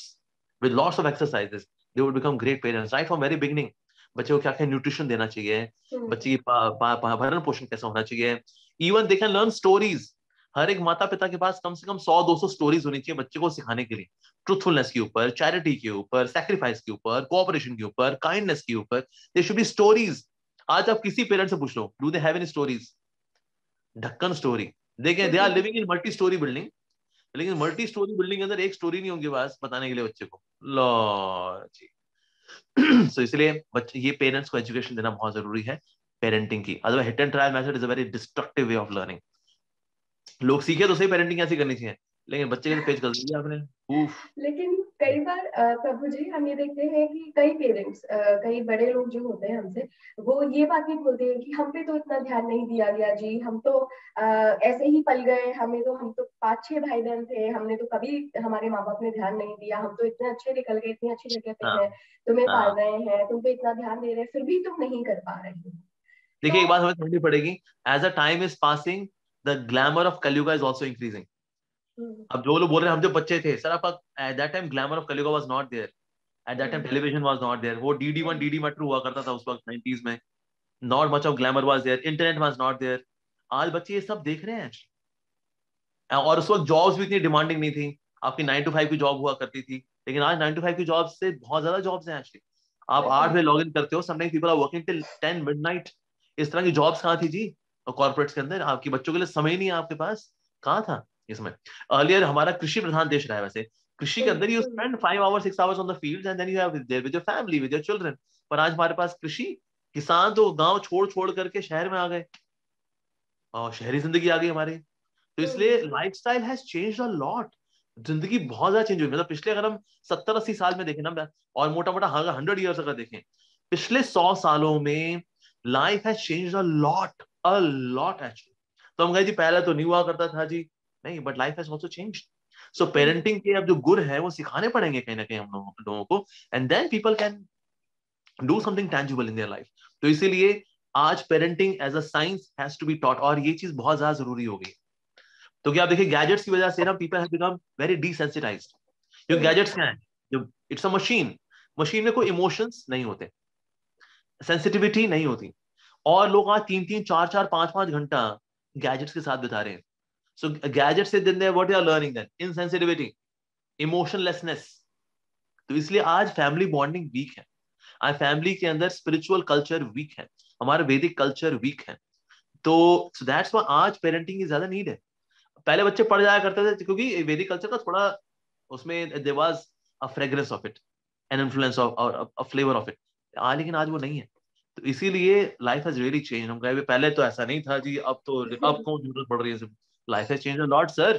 with lots of exercises, they would become great parents right from very beginning. बच्चे को क्या क्या न्यूट्रिशन देना चाहिए, बच्चे की भरण पोषण कैसा होना चाहिए. Even they can learn stories. हर एक माता पिता के पास कम से कम 100-200 स्टोरीज होनी चाहिए बच्चे को सिखाने के लिए. ट्रूथफुलनेस के ऊपर, चैरिटी के ऊपर, सैक्रिफाइस के ऊपर, कोऑपरेशन के ऊपर, काइंडनेस के ऊपर. They should be stories. आज आप किसी पेरेंट्स से पूछ लो, do they have any stories? ढक्कन story. They are living in multi story building, लेकिन मल्टी स्टोरी बिल्डिंग के अंदर एक स्टोरी नहीं होगी बस बताने के लिए बच्चे को. लो जी. सो इसलिए बच्चे, ये पेरेंट्स को एजुकेशन देना बहुत जरूरी है पेरेंटिंग की. Otherwise hit and trial method is a very destructive way of learning. लोग सीखे तो सही पेरेंटिंग कैसी करनी चाहिए, लेकिन बच्चे के पेज कर दिया आपने. लेकिन कई बार प्रभु जी हम ये देखते हैं कि कई पेरेंट्स, कई बड़े लोग जो होते हैं हमसे, वो ये बात भी बोलते हैं कि हम पे तो इतना ध्यान नहीं दिया गया जी, हम तो ऐसे ही पल गए, हम तो 5-6 भाई बहन थे, हमने तो कभी हमारे माँ बाप ने ध्यान नहीं दिया, हम तो इतने अच्छे निकल गए, इतनी अच्छी जगह पे हैं, तुम्हें पाल रहे हैं, तुम पे इतना ध्यान दे रहे हैं, फिर भी तुम नहीं कर पा रहे हो. देखिए एक बात हमें समझनी पड़ेगी, as a time is passing the glamour of Kalyuga is also increasing. अब जो लोग बोल रहे हैं हम जब बच्चे थे सर, आपका at that time glamour of Kalyuga was not there. At that time television was not there. वो DD1 DD मेट्रो हुआ करता था उस वक्त 90s में. Not much of glamour was there. Internet was not there. आज बच्चे ये सब देख रहे हैं. और उस वक्त जॉब्स भी इतनी डिमांडिंग नहीं थी. आपकी 9 to 5 की जॉब हुआ करती थी, लेकिन आज 9 to 5 की जॉब से बहुत ज्यादा जॉब्स हैं एक्चुअली. आप 8 बजे लॉग इन करते हो, sometimes people are working till 10 midnight. इस तरह की जॉब्स कहाँ थी जी कॉर्पोरेट्स के अंदर? आपकी बच्चों के लिए समय ही नहीं है आपके पास, कहाँ था इसमें? अर्लियर हमारा कृषि प्रधान देश रहा है वैसे, कृषि के अंदर you spend 5 hours 6 hours on the field and then you have there with your family, with your children. पर आज हमारे पास कृषि किसान तो गांव छोड़ छोड़ करके शहर में आ गए, और शहरी जिंदगी आ गई हमारी. तो इसलिए lifestyle has changed a lot. जिंदगी बहुत ज्यादा चेंज हुई. मतलब पिछले अगर हम 70-80 साल में देखें ना, और मोटा मोटा 100 years अगर देखें, पिछले 100 सालों में life has changed a lot actually. तो हम कहे जी पहले तो नहीं हुआ करता था जी, नहीं, but life has also changed. So parenting के अब जो गुर है वो सिखाने पड़ेंगे कहीं ना कहीं हम लोगों को, and then people can do something tangible in their life. तो इसीलिए आज parenting as a science has to be taught, और ये चीज बहुत ज्यादा जरूरी हो गई। तो क्या आप देखिए गैजेट्स की वजह से ना पीपल हैव बिकम वेरी डिसेंसिटाइज्ड। जो गैजेट्स क्या है, जो इट्स अ मशीन, मशीन में कोई इमोशंस नहीं होते, सेंसिटिविटी नहीं होती, और लोग आज 3-3, 4-4, 5-5 घंटा गैजेट्स के साथ बिता रहे हैं। सो गैजेट से दिन what you are learning then, insensitivity, emotionlessness. तो इसलिए आज फैमिली बॉन्डिंग वीक है, आज फैमिली के अंदर स्पिरिचुअल कल्चर वीक है, हमारा वैदिक कल्चर वीक है। तो दैट्स व्हाई आज पेरेंटिंग की ज्यादा नीड है। पहले बच्चे पढ़ जाया करते थे क्योंकि वैदिक कल्चर का थोड़ा उसमें there was a fragrance of it, an influence of और अ फ्लेवर ऑफ इट। आज लेकिन आज वो नहीं है। तो इसीलिए लाइफ हैज रियली चेंज। हम कहे पहले तो ऐसा नहीं था जी, अब तो अब कौन जरूरत पड़ रही है, life has change a lot sir,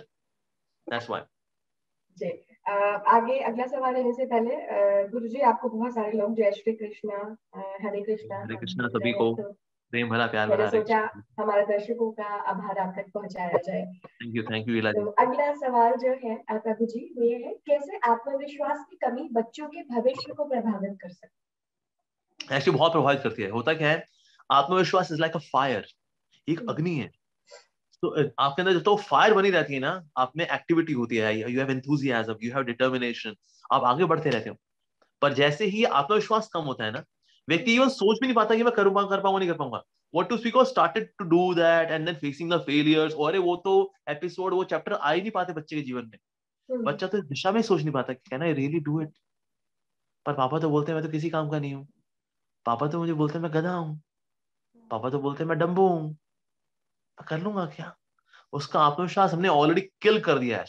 that's why. जी आगे अगला सवाल लेने से पहले गुरुजी आपको बहुत सारे लोग जय श्री कृष्णा, हरे कृष्णा हरे कृष्णा बोल रहे सभी हैं, को, तो प्रेम भरा प्यार मैंने भरा हरे सोचा कृष्णा। हमारे दर्शकों का आभार आप तक पहुंचाया जाए। थैंक यू इला तो जी। अगला सवाल जो है प्रभु जी, ये है कैसे आत्मविश्वास की कमी बच्चों के भविष्य को प्रभावित कर सकती एक्चुअली बहुत प्रभावित करती है। होता क्या है, आत्मविश्वास इज लाइक अ फायर, एक है? अग्नि है। तो आपके अंदर जब तो फायर बनी रहती है ना, आप में एक्टिविटी होती है, you have enthusiasm, you have determination, आप आगे बढ़ते रहते हो। पर जैसे ही आत्मविश्वास कम होता है ना, व्यक्ति इवन सोच भी नहीं पाता कि मैं करूंगा, कर पाऊंगा, नहीं कर पाऊंगा। What to speak of started to do that and then facing the failures. और वो तो एपिसोड, वो चैप्टर आ ही नहीं पाते बच्चे के जीवन में। बच्चा तो इस दिशा में सोच नहीं पाता कि can I really do it. पर पापा तो बोलते हैं मैं तो किसी काम का नहीं हूँ, पापा तो मुझे बोलते हैं मैं गधा हूँ, पापा तो बोलते हैं मैं डम्बू हूँ, मैं कर लूंगा क्या। उसका आत्मविश्वास हमने ऑलरेडी किल कर दिया है।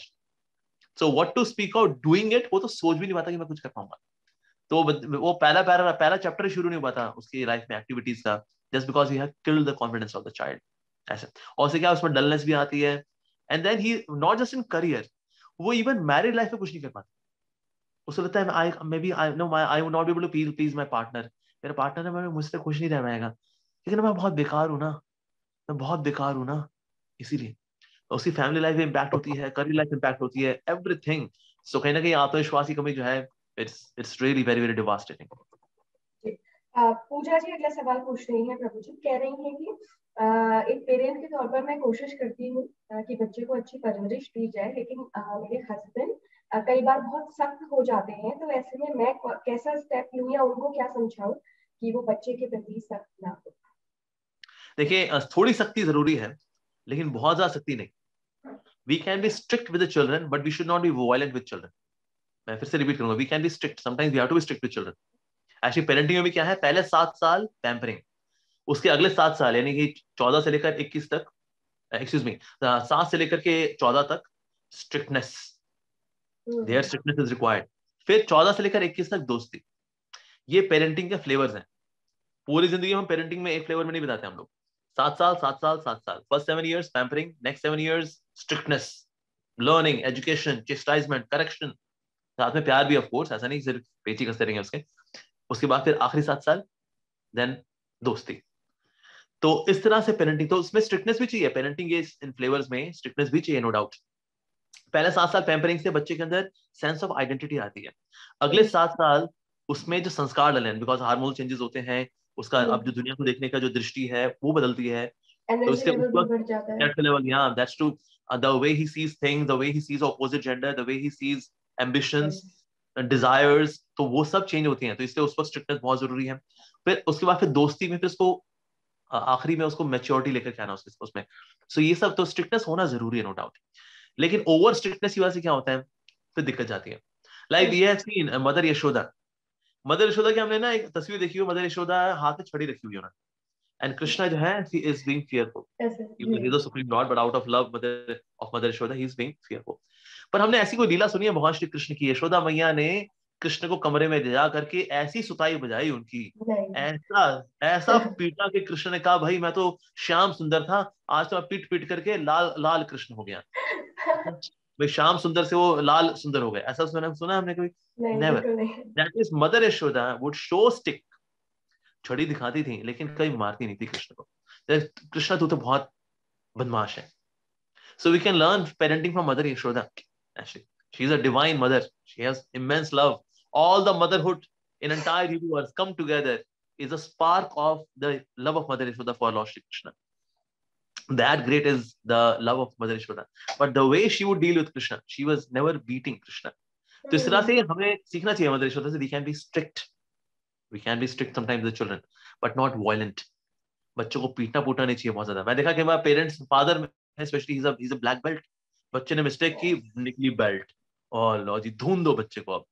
So what to speak out doing it, वो तो सोच भी नहीं पाता कि मैं कुछ कर पाऊंगा। तो वो पहला चैप्टर शुरू नहीं हुआ था उसकी लाइफ में एक्टिविटीज का, just because he had killed the confidence of the child. ऐसे और उससे क्या उसमें डलनेस भी आती है। And then he not just in career, वो इवन मैरिड लाइफ में कुछ नहीं कर पाता। उसको लगता है I may be I know I would not be able to please my partner, मेरा पार्टनर है, मैं मुझसे खुश नहीं रह पाएगा, लेकिन मैं बहुत बेकार हूं ना, मैं बहुत बेकार हूं ना। इसीलिए उसकी फैमिली लाइफ में इम्पैक्ट होती है, करियर लाइफ इम्पैक्ट होती है, एवरीथिंग। सो कहीं ना कहीं आत्मविश्वास की कमी जो है, it's really very very devastating. जी। पूजा जी अगला सवाल पूछ रही हैं प्रभु जी, कह रही हैं कि एक पेरेंट के तौर पर मैं कोशिश करती हूँ कि बच्चे को अच्छी परवरिश दी जाए, लेकिन मेरे हस्बैंड कई बार बहुत सख्त हो जाते हैं, तो ऐसे में मैं कैसा स्टेप लूँ या उनको क्या समझाऊं कि वो बच्चे के प्रति सख्त ना हो? देखिए थोड़ी सख्ती जरूरी है, लेकिन बहुत ज्यादा सख्ती नहीं। We can be strict with the children but we should not be violent with children. मैं फिर से रिपीट करूंगा, we can be strict, sometimes we have to be strict with children. Actually parenting में भी क्या है, पहले 7 साल पैम्परिंग, उसके अगले 7 साल यानी कि 14 से लेकर 21 तक, एक्सक्यूज मी 7 से लेकर के 14 तक strictness, there strictness is required. फिर 14 से लेकर 21 तक दोस्ती। ये पेरेंटिंग के फ्लेवर्स हैं। पूरी जिंदगी हम पेरेंटिंग में एक फ्लेवर में नहीं बिताते हम लोग। 7 साल 7 साल 7 साल, first 7 years pampering, next 7 years strictness, learning, education, chastisement, correction, साथ में प्यार भी ऑफ कोर्स, ऐसा नहीं सिर्फ पेची कसते रहेंगे उसके। उसके बाद फिर आखिरी 7 साल देन दोस्ती। तो इस तरह से पेरेंटिंग, तो उसमें स्ट्रिक्टनेस भी चाहिए, पेरेंटिंग के इन फ्लेवर्स में स्ट्रिक्टनेस भी चाहिए, नो डाउट। पहले 7 साल पैम्परिंग से बच्चे के अंदर सेंस ऑफ आइडेंटिटी आती है। अगले 7 साल उसमें जो संस्कार डले, बिकॉज हार्मोनल चेंजेस होते हैं, उसका अब जो दुनिया को देखने का जो दृष्टि है वो बदलती है। तो एनर्जी इसके उस लेवल भी वक्त बढ़ जाता है। दैट्स लेवल, या that's true, the way he sees things, the way he sees opposite gender, the way he sees ambitions, desires, तो वो सब चेंज होती हैं। तो इसलिए उस वक्त स्ट्रिक्टनेस बहुत जरूरी है। फिर उसके बाद फिर दोस्ती में फिर उसको आखिरी में उसको मैच्योरिटी लेकर के आना उसमें। सो ये सब तो स्ट्रिक्टनेस होना जरूरी है, नो डाउट। लेकिन ओवर स्ट्रिक्टनेस की वजह से क्या होता है, फिर दिक्कत जाती है। Like we have seen mother Yashoda. Mother Yashoda की हमने ना एक तस्वीर देखी हुई, मदर यशोदा हाथ में छड़ी रखी हुई है उन्होंने, एंड कृष्णा जो है he is being fearful, he is the supreme lord, but out of love mother Yashoda he is being fearful। पर हमने ऐसी कोई लीला सुनी है भगवान श्री कृष्ण की, यशोदा मैया ने कृष्ण को कमरे में ले जा करके ऐसी सुताई बजाई उनकी, ऐसा ऐसा पीटा कि कृष्ण ने कहा भाई मैं तो श्याम सुंदर था, आज तो मैं पीट पीट करके लाल लाल कृष्ण हो गया। भाई श्याम सुंदर से वो लाल सुंदर हो गए, ऐसा सुना हमने कभी? Never. That is mother Yashoda would show stick, छड़ी दिखाती थी लेकिन कभी मारती नहीं थी कृष्ण को। कृष्ण तू तो बहुत बदमाश है। So we can learn parenting from mother Yashoda. Actually, she is a divine mother. She has immense love. All the motherhood in entire universe come together is a spark of the love of Mother Yashoda for Lord Shri Krishna. That great is the love of Mother Yashoda. But the way she would deal with Krishna, she was never beating Krishna. तो इस तरह से हमें सीखना चाहिए mother Yashoda से. We can be strict. We can be strict sometimes with children, but not violent. बच्चों को पीटना पूटना नहीं चाहिए बहुत ज्यादा. मैं देखा कि मेरा parents father specially he's a black belt. बच्चे ने मिस्टेक की, निकली बेल्ट, और लो जी धून दो बच्चे को. अब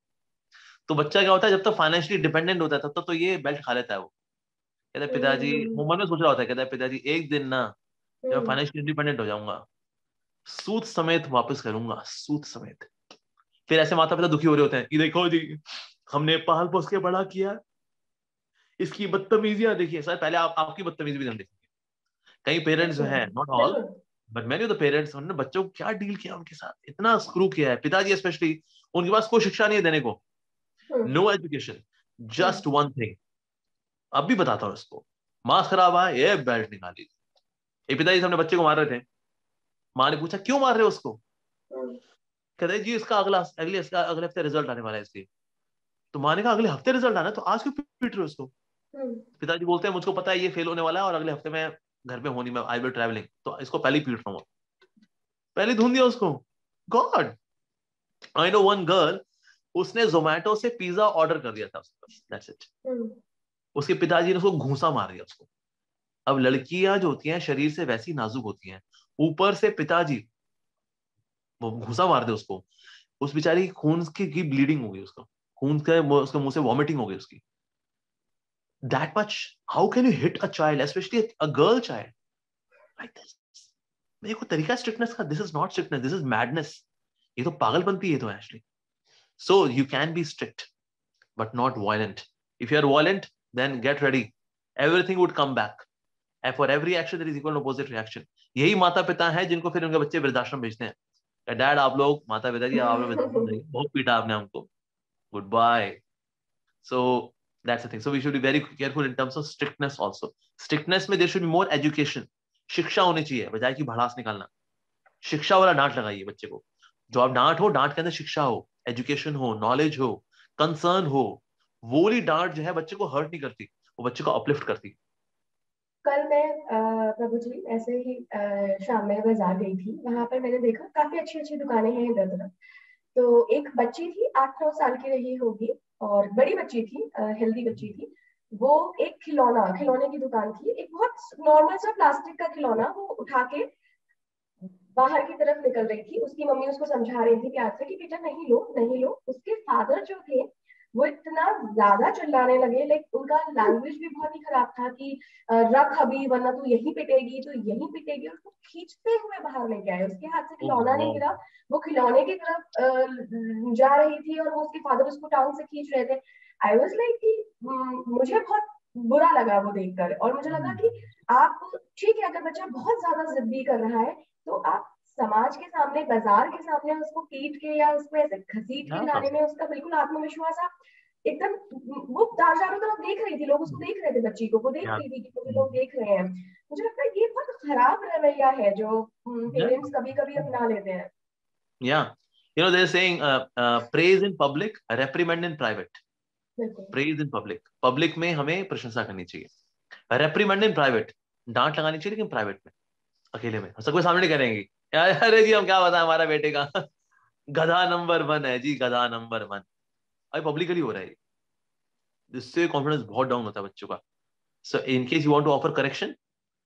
तो बच्चा क्या होता है, जब तक फाइनेंशियली डिपेंडेंट होता है तब तक तो ये बेल्ट खा लेता है. वो कहता है पिताजी, वो मन में सोच रहा होता है, कहता है पिताजी एक दिन ना जब फाइनेंशियली इंडिपेंडेंट हो जाऊंगा सूद समेत वापस करूंगा, सूद समेत. फिर ऐसे माता पिता दुखी हो रहे होते हैं कि देखो जी हमने पाल पोस के बड़ा किया, इसकी बदतमीजियां देखिए. सर पहले आपकी बदतमीजी भी हम देखेंगे. कई पेरेंट्स जो है, not all but many of the parents, उन्होंने बच्चों को क्या डील किया, उनके साथ इतना स्क्रू किया है. पिताजी स्पेशली, उनके पास कोई शिक्षा नहीं है देने को, no education, just one thing. अब भी बताता हूँ इसको, मार्क्स खराब आया, ये बेल्ट निकाली. एक पिताजी अपने बच्चे को मार रहे थे. माँ ने पूछा क्यों मार रहे हो उसको. कहते जी इसका अगले हफ्ते रिजल्ट आने वाला है इसलिए. तो माँ ने कहा अगले हफ्ते रिजल्ट आना, तो आज क्यों पीट रहे हो उसको. पिताजी बोलते हैं मुझको पता है ये फेल होने वाला है और अगले हफ्ते में घर पे होनी, मैं आई विल ट्रैवलिंग, तो इसको पहले ही पीट रहा हूँ. पहले धुन दिया उसको. God, I know one girl, उसने जोमेटो से पिज्जा ऑर्डर कर दिया था उसको, दैट्स इट. उसके पिताजी ने उसको घूंसा मार दिया उसको. अब लड़कियां जो होती हैं शरीर से वैसी नाजुक होती हैं, ऊपर से पिताजी वो घूंसा मार दे उसको, उस बेचारी खून की ब्लीडिंग हो गई, उसको खून के उसके मुंह से वॉमिटिंग हो गई उसकी. That much, how can you hit a child, especially a girl child, like this? ये कोई तरीका स्ट्रिक्टनेस का? This is not strictness, this is madness. ये तो पागलपंती है तो actually. So you can be strict, but not violent. If you are violent, then get ready. Everything would come back. And for every action there is equal and opposite reaction. यही माता पिता हैं जिनको फिर उनके बच्चे वृद्धाश्रम भेजते हैं. डैड आप लोग, माता पिता जी आप लोग बहुत पीटा आपने हमको, goodbye. So that's the thing. So we should be very careful in terms of strictness also. Strictness में there should be more education. शिक्षा होनी चाहिए बजाय कि भड़ास निकालना. शिक्षा वाला डांट लगाइए बच्चे को. जो आप डांट हो, डांट के अंदर शिक्षा हो, एजुकेशन हो, नॉलेज हो, कंसर्न हो. वो वाली डांट जो है बच्चे को हर्ट नहीं करती, वो बच्चे को अपलिफ्ट करती. कल मैं प्रभु जी ऐसे ही शाम में बाजार गई थी. वहां पर मैंने देखा काफी अच्छी अच्छी दुकानें हैं इधर उधर. तो एक बच्ची थी 8-9 साल की रही होगी, और बड़ी बच्ची थी, हेल्दी बच्ची थी. वो एक खिलौने की दुकान थी. एक बहुत नॉर्मल सा प्लास्टिक का खिलौना वो उठा के बाहर की तरफ निकल रही थी. उसकी मम्मी उसको समझा रही थी प्यार से कि बेटा नहीं लो नहीं लो. उसके फादर जो थे वो इतना ज्यादा चिल्लाने लगे, लाइक उनका लैंग्वेज भी बहुत ही खराब था कि रख अभी वरना तू यहीं पिटेगी, तो यहीं पिटेगी. उसको खींचते हुए बाहर लेके आए. उसके हाथ से खिलौना नहीं गिरा, वो खिलौने की तरफ जा रही थी और वो उसके फादर उसको टांग से खींच रहे थे. आई वाज लाइक कि मुझे बहुत बुरा लगा वो देखकर. और मुझे लगा कि आप ठीक है, अगर बच्चा बहुत ज्यादा जिद्दी कर रहा है तो आप समाज के सामने, बाजार के सामने उसको पीट के या उसको ऐसे घसीट के लाने में उसका बिल्कुल आत्मविश्वास आप एकदम. वो चारों तरफ देख रही थी, लोग उसको देख रहे थे, बच्ची को वो देख रही थी कि मुझे लोग देख रहे हैं. मुझे लगता है ये बहुत खराब रवैया है जो पेरेंट्स कभी कभी अपना लेते हैं. Yeah, you know they're saying praise in public, reprimand in private. Praise in public, public में हमें प्रशंसा करनी चाहिए. Reprimand in private, डांट लगानी चाहिए लेकिन प्राइवेट में, अकेले में. सबके सामने नहीं करेंगे अरे जी हम क्या बताएं हमारा बेटे का गधा नंबर 1 है जी, गधा नंबर 1. अभी पब्लिकली हो रहा है. जिससे कॉन्फिडेंस बहुत डाउन होता है बच्चों का. So in case you want to offer correction,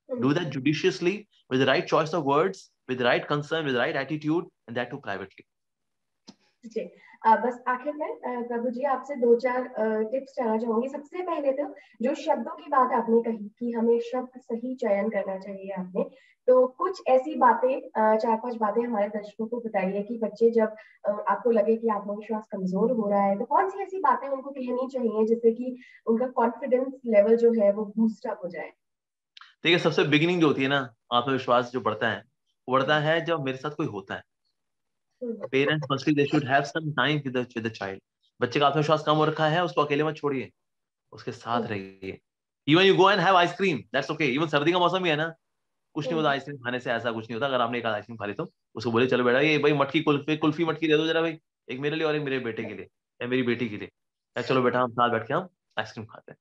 do that judiciously with the right choice of words, with the right concern, with the right attitude, and that too privately. जी, बस आखिर में प्रभु जी आपसे 2-4 tips चाहना चाहूंगी. सबसे पहले तो जो शब्दों की बात आपने कही कि हमें शब्द सही चयन करना चाहिए आपने, तो कुछ ऐसी बातें 4-5 बातें हमारे दर्शकों को बताइए कि बच्चे जब आपको लगे कि आत्मविश्वास कमजोर हो रहा है तो कौन सी ऐसी बातें उनको कहनी चाहिए जिससे कि उनका कॉन्फिडेंस लेवल जो है वो बूस्ट अप हो जाए. देखिए सबसे बिगिनिंग जो होती है ना, आत्मविश्वास जो बढ़ता है वो बढ़ता है जब मेरे साथ कोई होता है. Parents firstly they should have some time with the child. बच्चे का आत्मविश्वास कम हो रखा है, उसको अकेले मत छोड़िए, उसके साथ रहिए. Even you go and have ice cream, that's okay. Even सर्दी का मौसम ही है ना, कुछ नहीं होता आइसक्रीम खाने से, ऐसा कुछ नहीं होता. अगर आपने एक आइसक्रीम खा ली तो उसको बोले चलो बेटा ये भाई मटकी कुल्फी मटकी दे दो जरा भाई, एक मेरे लिए और एक मेरे बेटे के लिए या मेरी बेटी के लिए. चलो बेटा हम साथ बैठ के हम आइसक्रीम खाते हैं.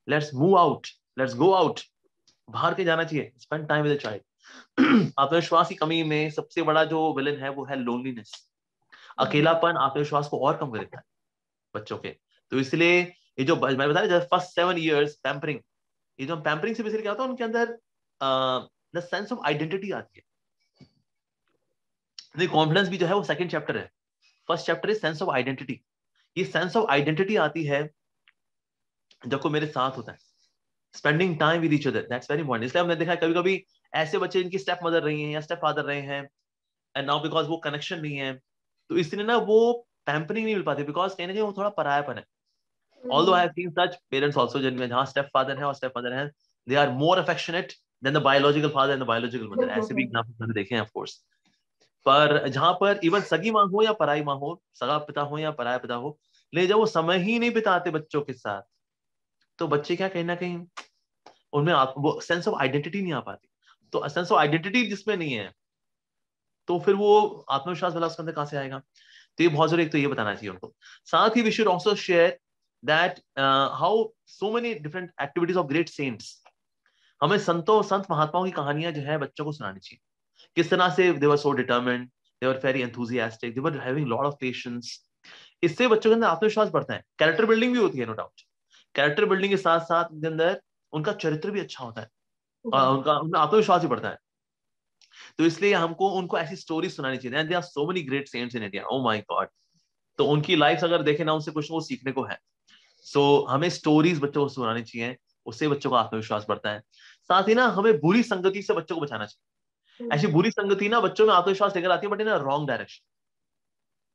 Let's move out, let's go out, बाहर के जाना चाहिए, spend time with the child. आत्मविश्वास की कमी में सबसे बड़ा जो विलन है वो है लोनलीनेस। अकेलापन आत्मविश्वास को और कम कर देता है बच्चों के। तो इसलिए ये जो मैं बता रहा फर्स्ट 7 years पैम्परिंग, ये जो पैम्परिंग से बेसिकली क्या होता है, उनके अंदर द सेंस ऑफ आइडेंटिटी आती है। कॉन्फिडेंस भी जो है वो सेकंड चैप्टर है, first chapter is sense of identity. ये सेंस ऑफ आइडेंटिटी आती है जब को मेरे साथ होता है, spending time with each other, that's very important. इसलिए हमने देखा है कभी कभी ऐसे बच्चे जिनकी स्टेप मदर रही हैं या स्टेप फादर रहे हैं, एंड नाउ बिकॉज वो कनेक्शन नहीं है, तो इसलिए ना वो पैम्परिंग नहीं मिल पाती, बिकॉज कहीं ना कहीं वो थोड़ा परायापन है। Although I have seen such parents also, जिनमें जहाँ स्टेप फादर है और स्टेप मदर है, they are more affectionate than the biological father and the biological mother. ऐसे भी एग्जाम्पल मैंने देखे हैं, of course. पर जहाँ पर इवन सगी माँ हो या पराई माँ हो, सगा पिता हो या पराया पिता हो, ले जब वो समय ही नहीं बिताते बच्चों के साथ, तो बच्चे क्या कहीं ना कहीं उनमें वो सेंस ऑफ आइडेंटिटी नहीं आ पाती। तो सेंस ऑफ आइडेंटिटी जिसमें नहीं है, तो फिर वो आत्मविश्वास वाला उसके अंदर कहाँ से आएगा? तो ये बहुत जरूरी, एक तो ये बताना चाहिए उनको। साथ ही we should also share that how so many different activities of great saints, हमें संत महात्माओं की कहानियां जो है बच्चों को सुनानी चाहिए। किस तरह से they were so determined, they were very enthusiastic, they were having lot of patience। इससे बच्चों के अंदर आत्मविश्वास बढ़ता है, कैरेक्टर बिल्डिंग भी होती है, नो डाउट। कैरेक्टर बिल्डिंग के साथ साथ उनके अंदर उनका चरित्र भी अच्छा होता है, उनका आत्मविश्वास भी बढ़ता है। तो इसलिए हमको उनको ऐसी स्टोरी सुनानी चाहिए। there are so many great saints in India, oh my god। तो उनकी लाइफ अगर देखें ना, उनसे कुछ वो सीखने को है। हमें स्टोरीज बच्चों को सुनानी चाहिए, उससे बच्चों का आत्मविश्वास बढ़ता है। साथ ही ना हमें बुरी संगति से बच्चों को बचाना चाहिए। ऐसी बुरी संगति ना बच्चों में आत्मविश्वास लेकर आती है, बट इन रॉन्ग डायरेक्शन।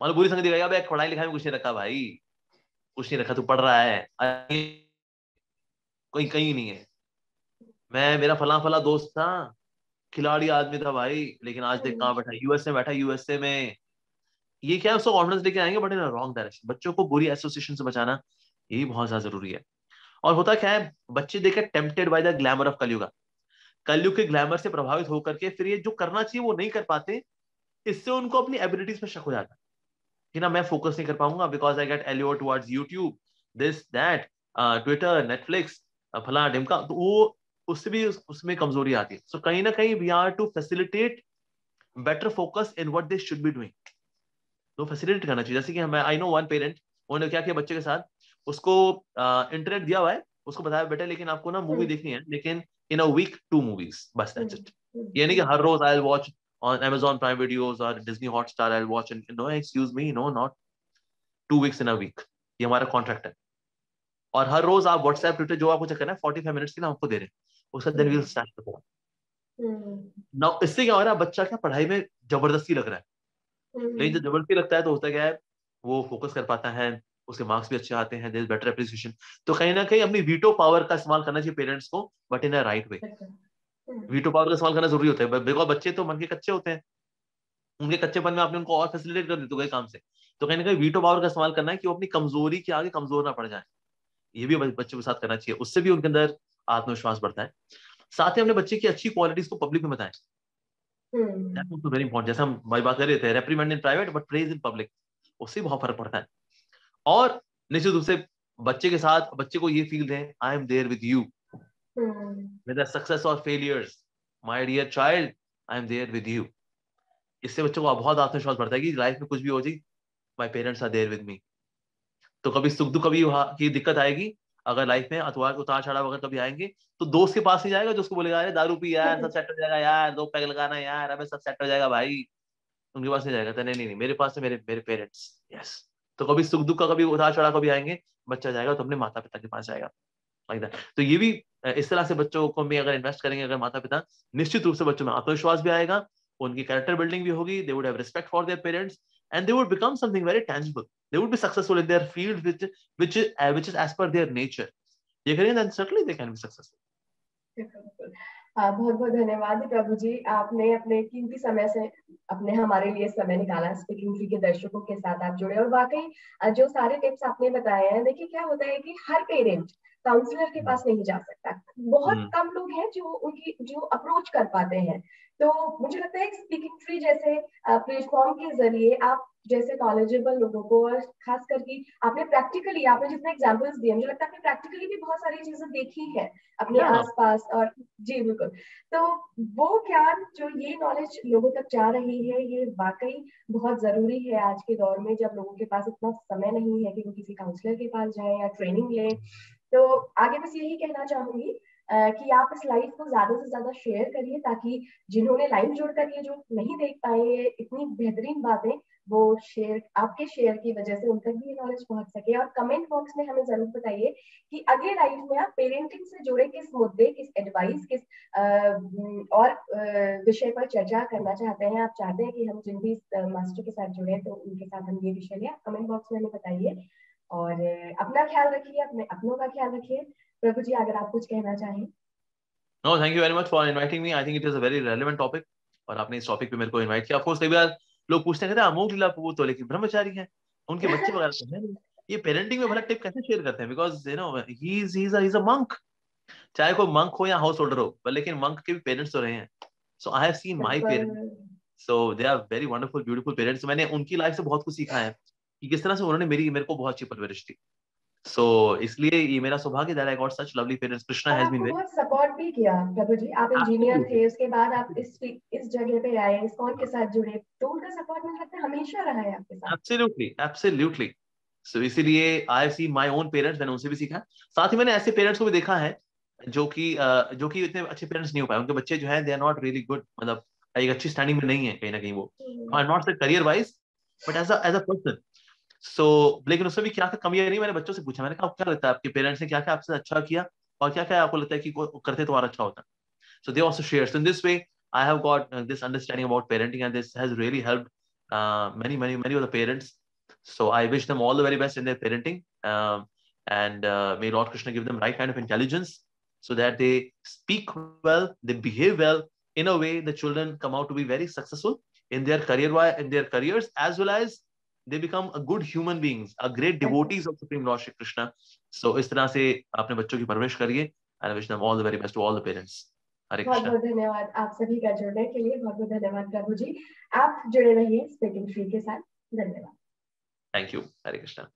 मतलब बुरी संगति कहेगा पढ़ाई लिखाई में कुछ नहीं रखा भाई, कुछ नहीं रखा, तू पढ़ रहा है, कोई कहीं नहीं है। मेरा फला फला दोस्त था, खिलाड़ी आदमी था भाई, लेकिन आज देख कहाँ बैठा, यूएसए बैठा, यूएसए में। ये क्या है, उसको कॉन्फिडेंस लेके आएंगे, बट इन रॉन्ग डायरेक्शन। बच्चों को बुरी एसोसिएशन से बचाना, यही बहुत ज्यादा जरूरी है। और होता क्या है, बच्चे देखे tempted by the glamour of कलयुग, कलयुग के ग्लैमर से प्रभावित होकर के फिर ये जो करना चाहिए वो नहीं कर पाते। इससे उनको अपनी एबिलिटीज पे शक हो जाता है कि ना मैं फोकस नहीं कर पाऊंगा, because I get allure towards YouTube, this that, Twitter, Netflix, फला ढिमका। तो वो उससे भी उसमें कमजोरी आती है। सो कहीं ना कहीं we are to facilitate better focus in what they should be doing. तो फैसिलिटेट करना चाहिए। जैसे कि मैं आई नो वन पेरेंट, उन्होंने क्या किया बच्चे के साथ, उसको इंटरनेट दिया हुआ है, उसको बताया बेटा लेकिन आपको ना मूवी देखनी है, लेकिन इन अ वीक 2 movies, बस दैट्स इट। ये नहीं कि हर रोज I will watch on Amazon Prime videos और Disney Hotstar I will watch, no excuse me, no not 2 weeks in a week, ये हमारा कॉन्ट्रैक्ट है। और हर रोज आप व्हाट्सएप ट्विटर जो आपको करना है 45 मिनट्स के लिए आपको दे रहे हैं, उसका then we will start the phone. Now इससे क्या हो रहा है, बच्चा क्या पढ़ाई में जबरदस्ती लग रहा है, लेकिन जब जबरदस्ती लगता है तो होता क्या है, वो फोकस कर पाता है, उसके मार्क्स भी अच्छे आते हैं, देयर इज बेटर एप्रिसिएशन। तो कहीं ना कहीं अपनी वीटो पावर का इस्तेमाल करना चाहिए पेरेंट्स को, but in a right way. Veto power का इस्तेमाल करना जरूरी होता है, बिकॉज बच्चे तो मन के कच्चे होते हैं, उनके कच्चेपन में आपने उनको और फैसिलिटेट कर दी काम से। तो कहीं ना कहीं वीटो पावर का इस्तेमाल करना है कि वो अपनी कमजोरी के आगे कमजोर ना पड़ जाए। ये भी बच्चों के साथ करना चाहिए, उससे भी उनके अंदर आत्मविश्वास बढ़ता है। साथ ही अपने बच्चे की अच्छी क्वालिटीज को पब्लिक में बताएं, वेरी इंपॉर्टेंट। जैसे हम भाई बात कर रहे थे, रेप्रीमेंड in private but praise in public, उससे बहुत फर्क पड़ता है। और निश्चित रूप से बच्चे के साथ बच्चे को ये फील दें, I am there with you, whether success और failures, my dear child, I am there with you. इससे बच्चों को बहुत आत्मविश्वास बढ़ता है कि लाइफ में कुछ भी हो जाए, my parents are there with me. तो कभी सुख दुख कभी की दिक्कत आएगी, अगर लाइफ में उतार चढ़ाव अगर कभी आएंगे, तो दोस्त के पास नहीं जाएगा जो उसको बोलेगा अरे दारू पी यार सब सेट हो जाएगा यार, 2 पैग लगाना यार, अबे सब सेट हो जाएगा भाई। उनके पास नहीं जाएगा, तो नहीं नहीं नहीं, मेरे पास है मेरे पेरेंट्स, यस। तो कभी सुख दुख का कभी उतार चढ़ाव कभी आएंगे, बच्चा जाएगा तो अपने माता पिता के पास जाएगा, लाइक दैट। तो ये भी इस तरह से बच्चों को भी अगर इन्वेस्ट करेंगे अगर माता पिता, निश्चित रूप से बच्चों में आत्मविश्वास भी आएगा, उनकी कैरेक्टर बिल्डिंग भी होगी, they would have respect for their parents, and they would become something very tangible, they would be successful in their field which is as per their nature। ये करेंगे then certainly they can be successful। बहुत बहुत धन्यवाद प्रभु जी, आपने अपने कीमती समय से अपने हमारे लिए समय निकाला, स्पीकिंग ट्री के दर्शकों के साथ आप जुड़े। और वाकई जो सारे टिप्स आपने बताए हैं, देखिए क्या होता है कि हर पेरेंट काउंसलर के पास नहीं जा सकता, बहुत कम लोग हैं जो उनकी जो अप्रोच कर पाते हैं तो मुझे लगता है स्पीकिंग ट्री जैसे प्लेटफॉर्म के जरिए आप जैसे नॉलेजेबल लोगों को, और खास करके आपने जितने एग्जांपल्स दिए, मुझे लगता है आपने प्रैक्टिकली भी बहुत सारी चीजें देखी है अपने आसपास। और जी बिल्कुल, तो वो ज्ञान जो ये नॉलेज लोगों तक जा रही है, ये वाकई बहुत जरूरी है आज के दौर में, जब लोगों के पास इतना समय नहीं है कि वो किसी काउंसलर के पास जाए या ट्रेनिंग लें। तो आगे बस यही कहना चाहूंगी कि आप इस लाइव को ज्यादा से ज्यादा शेयर करिए, ताकि जिन्होंने लाइव जुड़कर ये जो नहीं देख पाए इतनी बेहतरीन बातें, वो शेयर, आपके शेयर की वजह से उन तक भी ये नॉलेज पहुंच सके। और कमेंट बॉक्स में हमें जरूर बताइए कि अगले लाइव में आप पेरेंटिंग से जुड़े किस मुद्दे, किस एडवाइस, किस और विषय पर चर्चा करना चाहते हैं। आप चाहते हैं कि हम जिन भी मास्टर के साथ जुड़े तो उनके साथ हम ये विषय लें, आप कमेंट बॉक्स में हमें बताइए। और अपना ख्याल रखिए, अपने अपनों का ख्याल रखिए। प्रभु जी, अगर आप कुछ कहना चाहें। No, thank you very much for inviting me. I think it is a very relevant topic. और आपने इस टॉपिक पे मेरे को इनवाइट किया। ऑफ कोर्स कई बार लोग पूछते हैं, अमोघ लीला वो तो लेकिन ब्रह्मचारी है, उनके बच्चे वगैरह तो है नहीं, ये पेरेंटिंग में भला टिप कैसे शेयर करते हैं? Because you know he is a monk, चाहे कोई मंक हो या हाउस होल्डर हो, पर लेकिन मंक के भी पेरेंट्स तो रहे हैं। So I have seen my parents, so they are very wonderful beautiful parents. मैंने उनकी लाइफ से बहुत कुछ सीखा है कि किस तरह से उन्होंने मेरे को बहुत अच्छी परवरिश दी। सो इसलिए ये मेरा सौभाग्य that I got such lovely parents. Krishna और हैज बीन आपको वेरी बहुत सपोर्ट भी किया प्रभु जी। आप इंजीनियर एब्सोल्युटली थे, उसके बाद आप इस जगह पे आए, इस कौन के साथ जुड़े, तो उनका सपोर्ट मुझे लगता है हमेशा रहा है आपके साथ। Absolutely absolutely. सो इसीलिए I have seen my own parents, मैंने उनसे भी सीखा। साथ ही मैंने ऐसे पेरेंट्स को भी देखा है जो कि इतने अच्छे पेरेंट्स नहीं हो पाए, उनके बच्चे जो है they are not really good, मतलब एक अच्छी स्टैंडिंग में नहीं है कहीं ना कहीं वो, I am not say career wise but as a person. So लेकिन उसमें भी क्या क्या कमियां नहीं, मैंने बच्चों से पूछा, मैंने कहा क्या लगता है आपके पेरेंट्स ने क्या क्या आपसे अच्छा किया और क्या क्या आपको लगता है कि करते तो और अच्छा होता। So they also share. So in this way, I have got this understanding about parenting, and this has really helped many of the parents. So I wish them all the very best in their parenting, and may Lord Krishna give them right kind of intelligence, so that they speak well, they behave well. In a way, the children come out to be very successful in their in their careers, as well as they become a good human beings, a great devotees of Supreme Lord Shri Krishna. So इस तरह से अपने बच्चों की परवरिश करिए, and I wish them all the very best to all the parents. हरे बहुत कृष्णा। बहुत धन्यवाद आप सभी का जुड़ने के लिए, बहुत बहुत धन्यवाद प्रभु जी। आप जुड़े रहिए स्पीकिंग ट्री के साथ। धन्यवाद। Thank you. हरे कृष्णा।